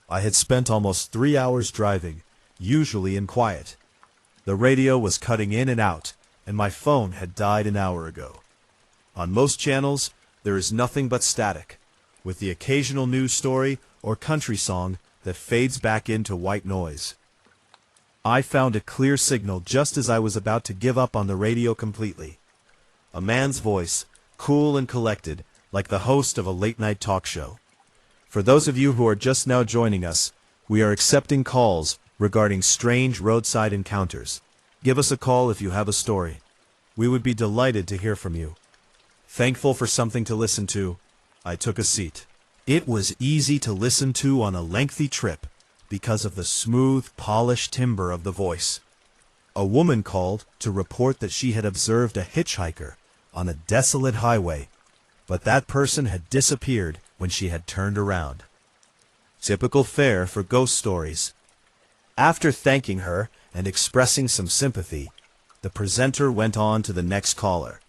I had spent almost 3 hours driving, usually in quiet. The radio was cutting in and out, and my phone had died an hour ago. On most channels, there is nothing but static, with the occasional news story or country song that fades back into white noise. I found a clear signal just as I was about to give up on the radio completely. A man's voice, cool and collected, like the host of a late-night talk show. For those of you who are just now joining us, we are accepting calls regarding strange roadside encounters. Give us a call if you have a story. We would be delighted to hear from you. Thankful for something to listen to, I took a seat. It was easy to listen to on a lengthy trip because of the smooth, polished timbre of the voice. A woman called to report that she had observed a hitchhiker on a desolate highway, but that person had disappeared when she had turned around. Typical fare for ghost stories. After thanking her and expressing some sympathy, the presenter went on to the next caller.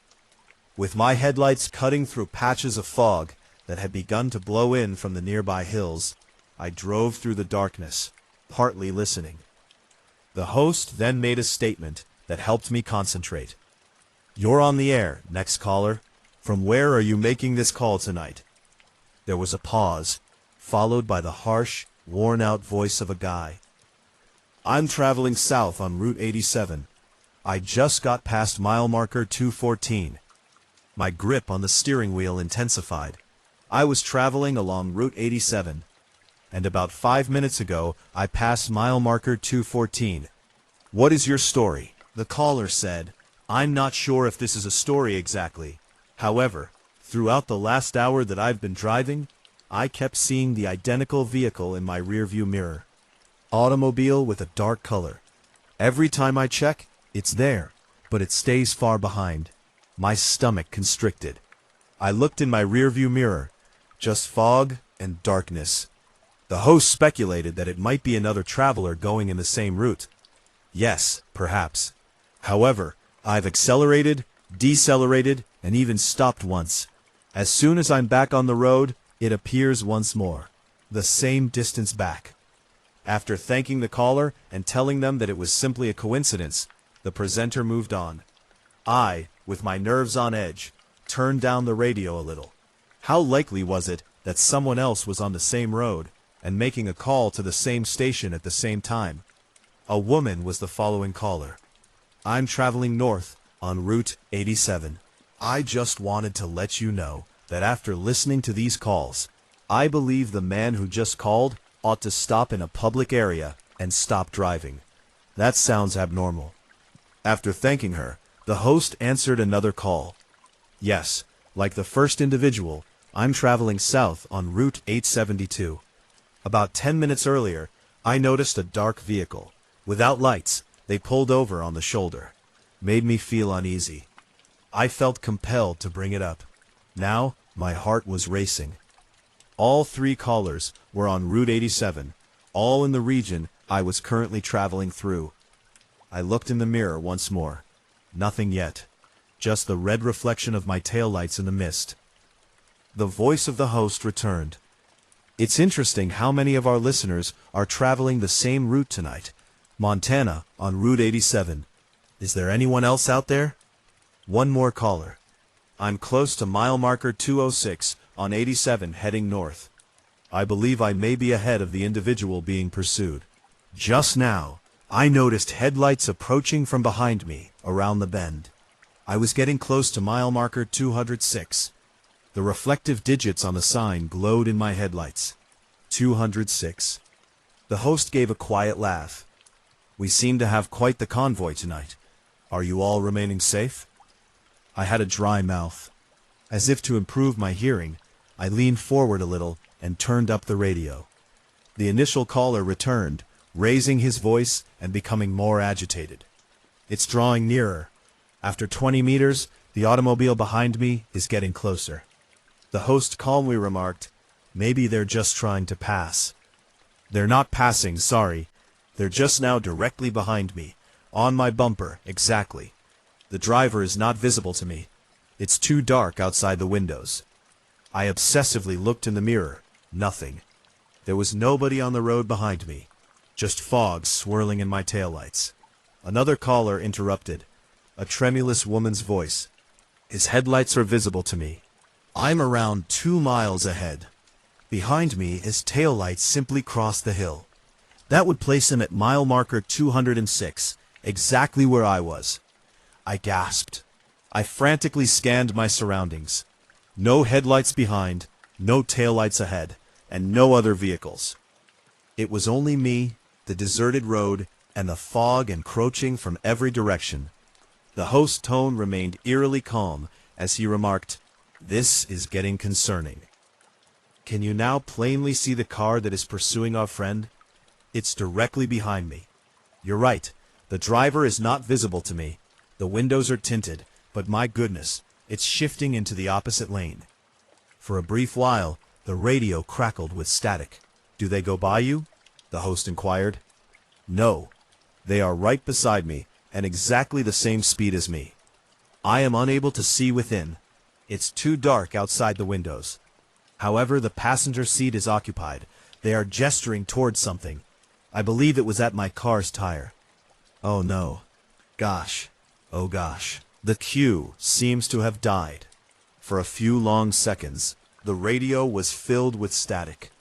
With my headlights cutting through patches of fog that had begun to blow in from the nearby hills, I drove through the darkness, partly listening. The host then made a statement that helped me concentrate. "You're on the air, next caller. From where are you making this call tonight?" There was a pause, followed by the harsh, worn-out voice of a guy. "I'm traveling south on Route 87. I just got past mile marker 214. My grip on the steering wheel intensified. I was traveling along Route 87, and about 5 minutes ago I passed mile marker 214. What is your story?" The caller said. "I'm not sure if this is a story exactly. However, throughout the last hour that I've been driving, I kept seeing the identical vehicle in my rearview mirror. Automobile with a dark color. Every time I check, it's there, but it stays far behind. My stomach constricted. I looked in my rearview mirror. Just fog and darkness." The host speculated that it might be another traveler going in the same route. Yes, perhaps. However, I've accelerated, decelerated, and even stopped once. As soon as I'm back on the road, it appears once more. The same distance back. After thanking the caller and telling them that it was simply a coincidence, the presenter moved on. I, with my nerves on edge, turned down the radio a little. How likely was it that someone else was on the same road and making a call to the same station at the same time? A woman was the following caller. "I'm traveling north on Route 87. I just wanted to let you know that after listening to these calls, I believe the man who just called ought to stop in a public area and stop driving. That sounds abnormal." After thanking her, the host answered another call. "Yes, like the first individual, I'm traveling south on Route 872. About 10 minutes earlier, I noticed a dark vehicle. Without lights, they pulled over on the shoulder. Made me feel uneasy. I felt compelled to bring it up. Now, my heart was racing." All three callers were on Route 87, all in the region I was currently traveling through. I looked in the mirror once more. Nothing yet. Just the red reflection of my taillights in the mist. The voice of the host returned. "It's interesting how many of our listeners are traveling the same route tonight. Montana on Route 87. Is there anyone else out there?" One more caller. "I'm close to mile marker 206 on 87 heading north. I believe I may be ahead of the individual being pursued. Just now, I noticed headlights approaching from behind me around the bend. I was getting close to mile marker 206. The reflective digits on the sign glowed in my headlights. 206. The host gave a quiet laugh. "We seem to have quite the convoy tonight. Are you all remaining safe?" I had a dry mouth. As if to improve my hearing, I leaned forward a little and turned up the radio. The initial caller returned, raising his voice and becoming more agitated. "It's drawing nearer. After 20 meters, the automobile behind me is getting closer." The host calmly remarked, "Maybe they're just trying to pass." "They're not passing, sorry. They're just now directly behind me, on my bumper, exactly. The driver is not visible to me. It's too dark outside the windows." I obsessively looked in the mirror. Nothing. There was nobody on the road behind me. Just fog swirling in my taillights. Another caller interrupted. A tremulous woman's voice. "His headlights are visible to me. I'm around 2 miles ahead. Behind me, his taillights simply cross the hill. That would place him at mile marker 206, exactly where I was." I gasped. I frantically scanned my surroundings. No headlights behind, no taillights ahead, and no other vehicles. It was only me, the deserted road, and the fog encroaching from every direction. The host's tone remained eerily calm as he remarked, "This is getting concerning. Can you now plainly see the car that is pursuing our friend? It's directly behind me. You're right, the driver is not visible to me. The windows are tinted, but my goodness, it's shifting into the opposite lane." For a brief while, the radio crackled with static. "Do they go by you?" the host inquired. "No. They are right beside me, and exactly the same speed as me. I am unable to see within. It's too dark outside the windows. However, the passenger seat is occupied. They are gesturing towards something. I believe it was at my car's tire. Oh no. Gosh. Oh gosh." The cue seems to have died. For a few long seconds, the radio was filled with static.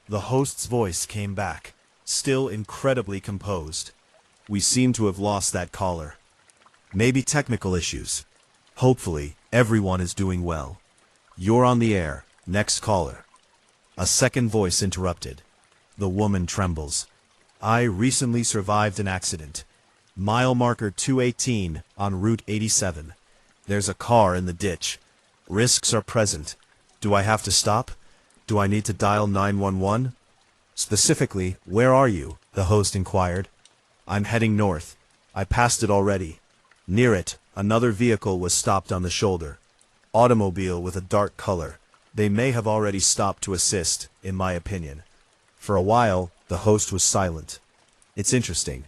The host's voice came back, still incredibly composed. "We seem to have lost that caller. Maybe technical issues. Hopefully, everyone is doing well. You're on the air. Next caller." A second voice interrupted. The woman trembles. "I recently survived an accident. Mile marker 218 on Route 87. There's a car in the ditch. Risks are present. Do I have to stop? Do I need to dial 911? Specifically, where are you?" the host inquired. "I'm heading north. I passed it already. Near it, another vehicle was stopped on the shoulder. Automobile with a dark color. They may have already stopped to assist, in my opinion." For a while, the host was silent. "It's interesting.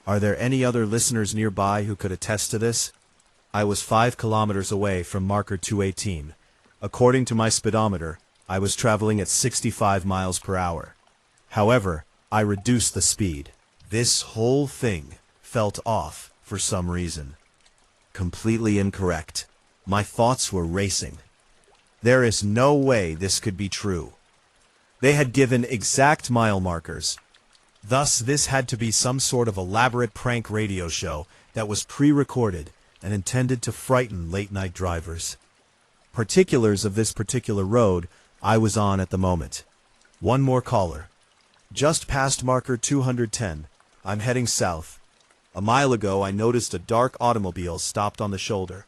Are there any other listeners nearby who could attest to this? I was 5 kilometers away from marker 218. According to my speedometer, I was traveling at 65 miles per hour. However, I reduced the speed. This whole thing felt off for some reason. Completely incorrect. My thoughts were racing. There is no way this could be true. They had given exact mile markers. Thus, this had to be some sort of elaborate prank radio show that was pre-recorded and intended to frighten late-night drivers. Particulars of this particular road I was on at the moment. One more caller. Just past marker 210. I'm heading south. A mile ago I noticed a dark automobile stopped on the shoulder,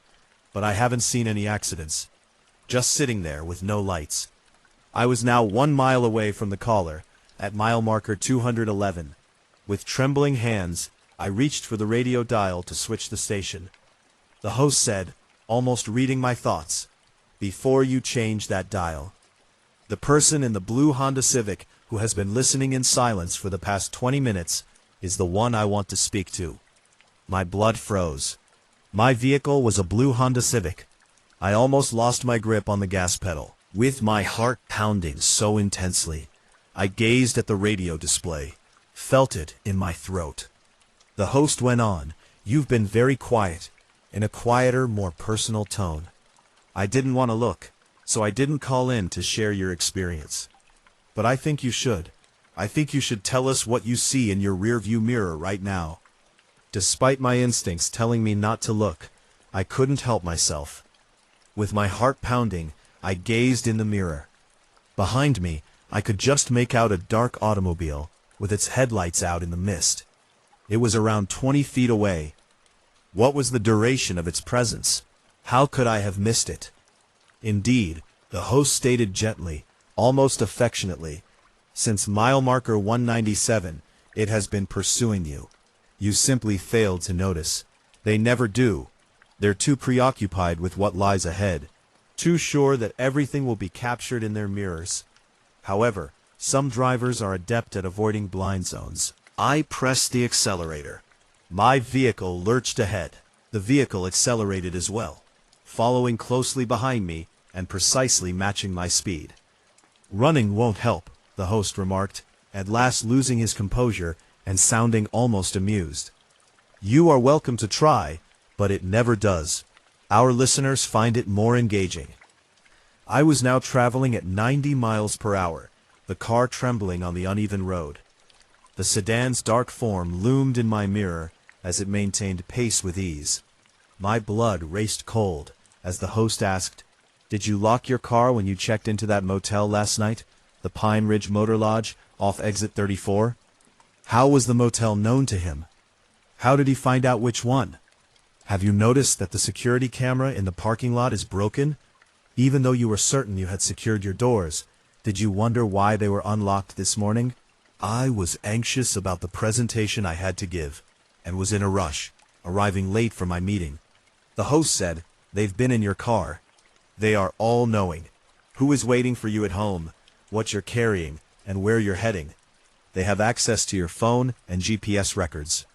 but I haven't seen any accidents. Just sitting there with no lights. I was now 1 mile away from the caller, at mile marker 211. With trembling hands, I reached for the radio dial to switch the station. The host said, almost reading my thoughts, "Before you change that dial. The person in the blue Honda Civic who has been listening in silence for the past 20 minutes is the one I want to speak to." My blood froze. My vehicle was a blue Honda Civic. I almost lost my grip on the gas pedal. With my heart pounding so intensely, I gazed at the radio display, felt it in my throat. The host went on, "You've been very quiet," in a quieter, more personal tone. "I didn't want to look, so I didn't call in to share your experience. But I think you should. I think you should tell us what you see in your rearview mirror right now." Despite my instincts telling me not to look, I couldn't help myself. With my heart pounding, I gazed in the mirror. Behind me, I could just make out a dark automobile, with its headlights out in the mist. It was around 20 feet away. What was the duration of its presence? How could I have missed it? Indeed, the host stated gently, almost affectionately, "Since mile marker 197, it has been pursuing you. You simply failed to notice. They never do. They're too preoccupied with what lies ahead, too sure that everything will be captured in their mirrors. However, some drivers are adept at avoiding blind zones." I pressed the accelerator. My vehicle lurched ahead. The vehicle accelerated as well, following closely behind me and precisely matching my speed. "Running won't help," the host remarked, at last losing his composure and sounding almost amused. "You are welcome to try, but it never does. Our listeners find it more engaging." I was now traveling at 90 miles per hour, the car trembling on the uneven road. The sedan's dark form loomed in my mirror as it maintained pace with ease. My blood raced cold as the host asked, "Did you lock your car when you checked into that motel last night, the Pine Ridge Motor Lodge, off exit 34? How was the motel known to him? How did he find out which one?" Have you noticed that the security camera in the parking lot is broken? Even though you were certain you had secured your doors, did you wonder why they were unlocked this morning? I was anxious about the presentation I had to give, and was in a rush, arriving late for my meeting. The host said, "They've been in your car. They are all-knowing. Who is waiting for you at home, what you're carrying, and where you're heading. They have access to your phone and GPS records.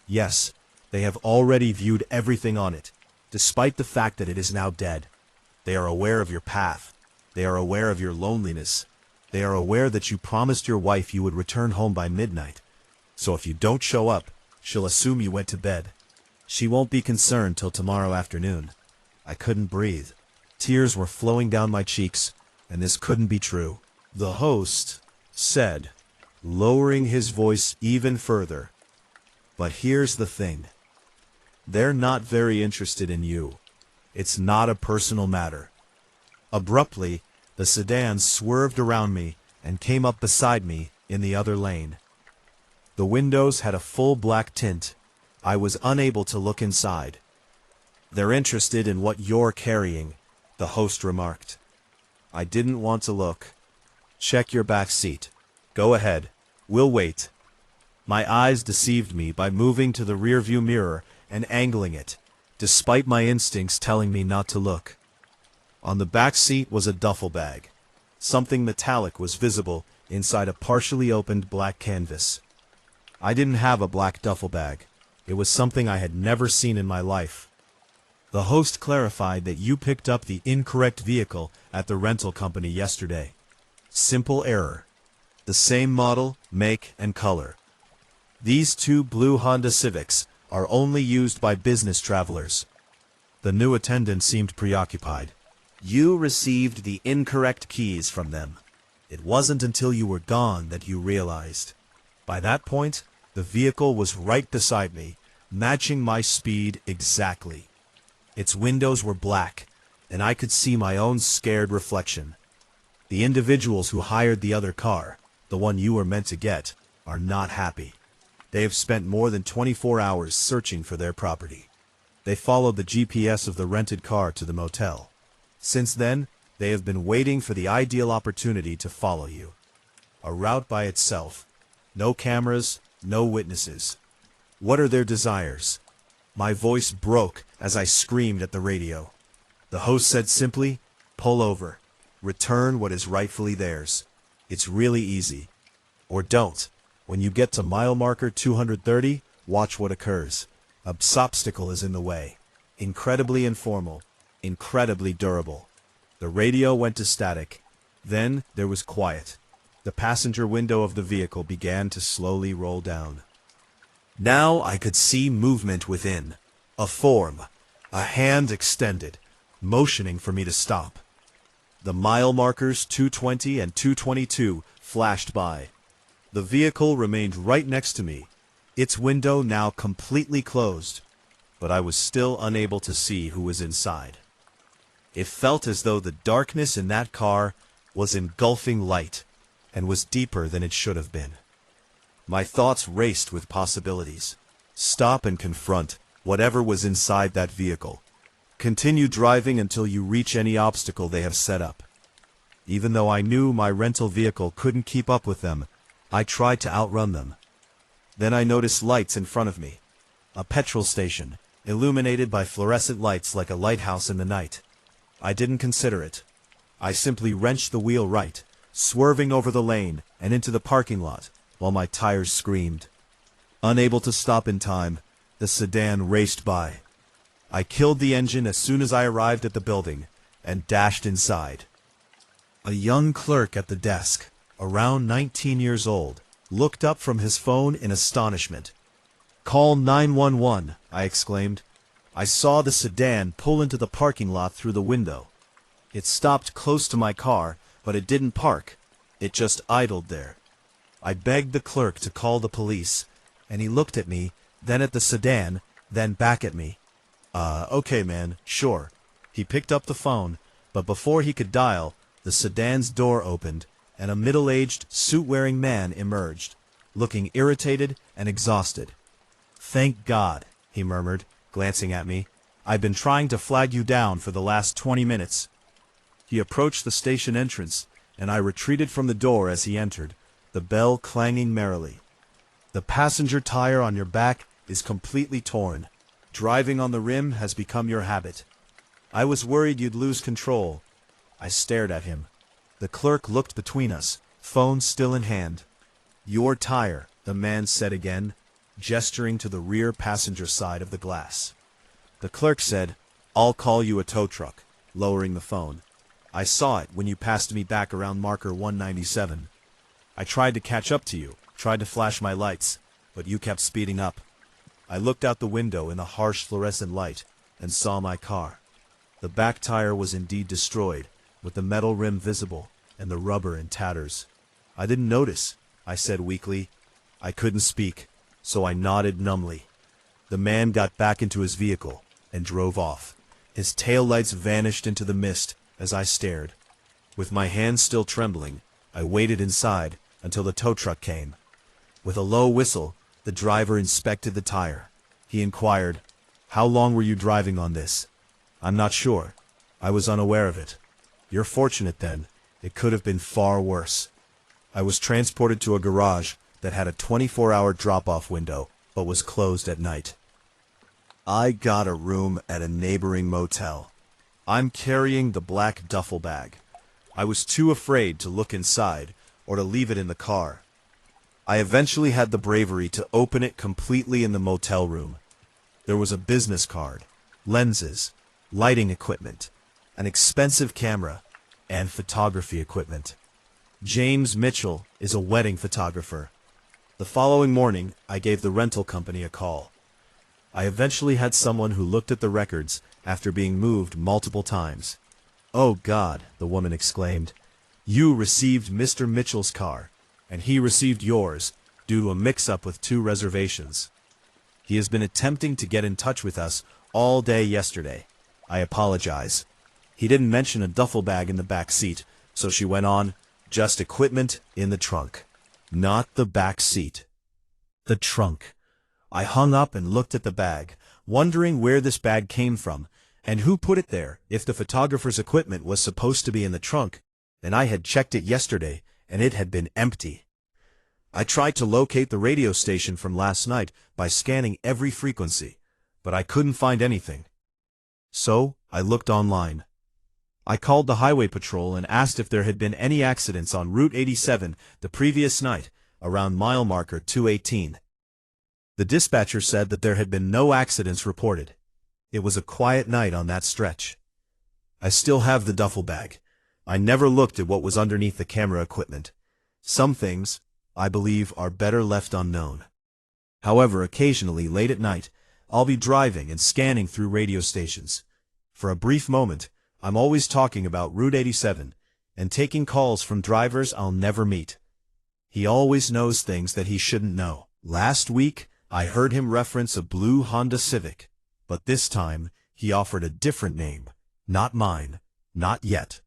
Yes, they have already viewed everything on it, despite the fact that it is now dead. They are aware of your path. They are aware of your loneliness. They are aware that you promised your wife you would return home by midnight. So if you don't show up, she'll assume you went to bed. She won't be concerned till tomorrow afternoon." I couldn't breathe. Tears were flowing down my cheeks, and this couldn't be true. The host said, lowering his voice even further, "But here's the thing. They're not very interested in you. It's not a personal matter." Abruptly, the sedan swerved around me and came up beside me in the other lane. The windows had a full black tint. I was unable to look inside. "They're interested in what you're carrying," the host remarked. I didn't want to look. "Check your back seat. Go ahead. We'll wait." My eyes deceived me by moving to the rearview mirror and angling it, despite my instincts telling me not to look. On the back seat was a duffel bag. Something metallic was visible inside a partially opened black canvas. I didn't have a black duffel bag. It was something I had never seen in my life. The host clarified that you picked up the incorrect vehicle at the rental company yesterday. Simple error. The same model, make, and color. These two blue Honda Civics are only used by business travelers. The new attendant seemed preoccupied. "You received the incorrect keys from them. It wasn't until you were gone that you realized." By that point, the vehicle was right beside me, matching my speed exactly. Its windows were black, and I could see my own scared reflection. The individuals who hired the other car, the one you were meant to get, are not happy. They have spent more than 24 hours searching for their property. They followed the GPS of the rented car to the motel. Since then, they have been waiting for the ideal opportunity to follow you. A route by itself. No cameras, no witnesses. What are their desires? My voice broke as I screamed at the radio. The host said simply, "Pull over. Return what is rightfully theirs. It's really easy. Or don't. When you get to mile marker 230, watch what occurs. A obstacle is in the way. Incredibly informal. Incredibly durable." The radio went to static. Then there was quiet. The passenger window of the vehicle began to slowly roll down. Now I could see movement within. A form. A hand extended, motioning for me to stop. The mile markers 220 and 222 flashed by. The vehicle remained right next to me, its window now completely closed, but I was still unable to see who was inside. It felt as though the darkness in that car was engulfing light, and was deeper than it should have been. My thoughts raced with possibilities. Stop and confront whatever was inside that vehicle. Continue driving until you reach any obstacle they have set up. Even though I knew my rental vehicle couldn't keep up with them, I tried to outrun them. Then I noticed lights in front of me. A petrol station, illuminated by fluorescent lights like a lighthouse in the night. I didn't consider it. I simply wrenched the wheel right, swerving over the lane and into the parking lot, while my tires screamed. Unable to stop in time, the sedan raced by. I killed the engine as soon as I arrived at the building, and dashed inside. A young clerk at the desk, around 19 years old, looked up from his phone in astonishment. "Call 911, I exclaimed. I saw the sedan pull into the parking lot through the window. It stopped close to my car, but it didn't park. It just idled there. I begged the clerk to call the police, and he looked at me, then at the sedan, then back at me. Okay man, sure." He picked up the phone, but before he could dial, the sedan's door opened, and a middle-aged, suit-wearing man emerged, looking irritated and exhausted. "Thank God," he murmured. glancing at me. "I've been trying to flag you down for the last 20 minutes. He approached the station entrance, and I retreated from the door as he entered, the bell clanging merrily. "The passenger tire on your back is completely torn. Driving on the rim has become your habit. I was worried you'd lose control." I stared at him. The clerk looked between us, phone still in hand. "Your tire," the man said again, gesturing to the rear passenger side of the glass. The clerk said, "I'll call you a tow truck," lowering the phone. "I saw it when you passed me back around marker 197. I tried to catch up to you, tried to flash my lights, but you kept speeding up." I looked out the window in the harsh fluorescent light and saw my car. The back tire was indeed destroyed, with the metal rim visible and the rubber in tatters. "I didn't notice," I said weakly. I couldn't speak, so I nodded numbly. The man got back into his vehicle and drove off. His taillights vanished into the mist as I stared. With my hands still trembling, I waited inside until the tow truck came. With a low whistle, the driver inspected the tire. He inquired, "How long were you driving on this?" "I'm not sure. I was unaware of it." "You're fortunate then. It could have been far worse." I was transported to a garage that had a 24-hour drop-off window, but was closed at night. I got a room at a neighboring motel. I'm carrying the black duffel bag. I was too afraid to look inside or to leave it in the car. I eventually had the bravery to open it completely in the motel room. There was a business card, lenses, lighting equipment, an expensive camera, and photography equipment. James Mitchell is a wedding photographer. The following morning, I gave the rental company a call. I eventually had someone who looked at the records after being moved multiple times. "Oh God," the woman exclaimed. "You received Mr. Mitchell's car, and he received yours due to a mix-up with 2 reservations. He has been attempting to get in touch with us all day yesterday. I apologize." He didn't mention a duffel bag in the back seat, so she went on, "Just equipment in the trunk." Not the back seat. The trunk. I hung up and looked at the bag, wondering where this bag came from, and who put it there if the photographer's equipment was supposed to be in the trunk, and I had checked it yesterday, and it had been empty. I tried to locate the radio station from last night by scanning every frequency, but I couldn't find anything. So, I looked online. I called the highway patrol and asked if there had been any accidents on Route 87 the previous night, around mile marker 218. The dispatcher said that there had been no accidents reported. It was a quiet night on that stretch. I still have the duffel bag. I never looked at what was underneath the camera equipment. Some things, I believe, are better left unknown. However, occasionally, late at night, I'll be driving and scanning through radio stations. For a brief moment, I'm always talking about Route 87 and taking calls from drivers I'll never meet. He always knows things that he shouldn't know. Last week, I heard him reference a blue Honda Civic, but this time, he offered a different name. Not mine. Not yet.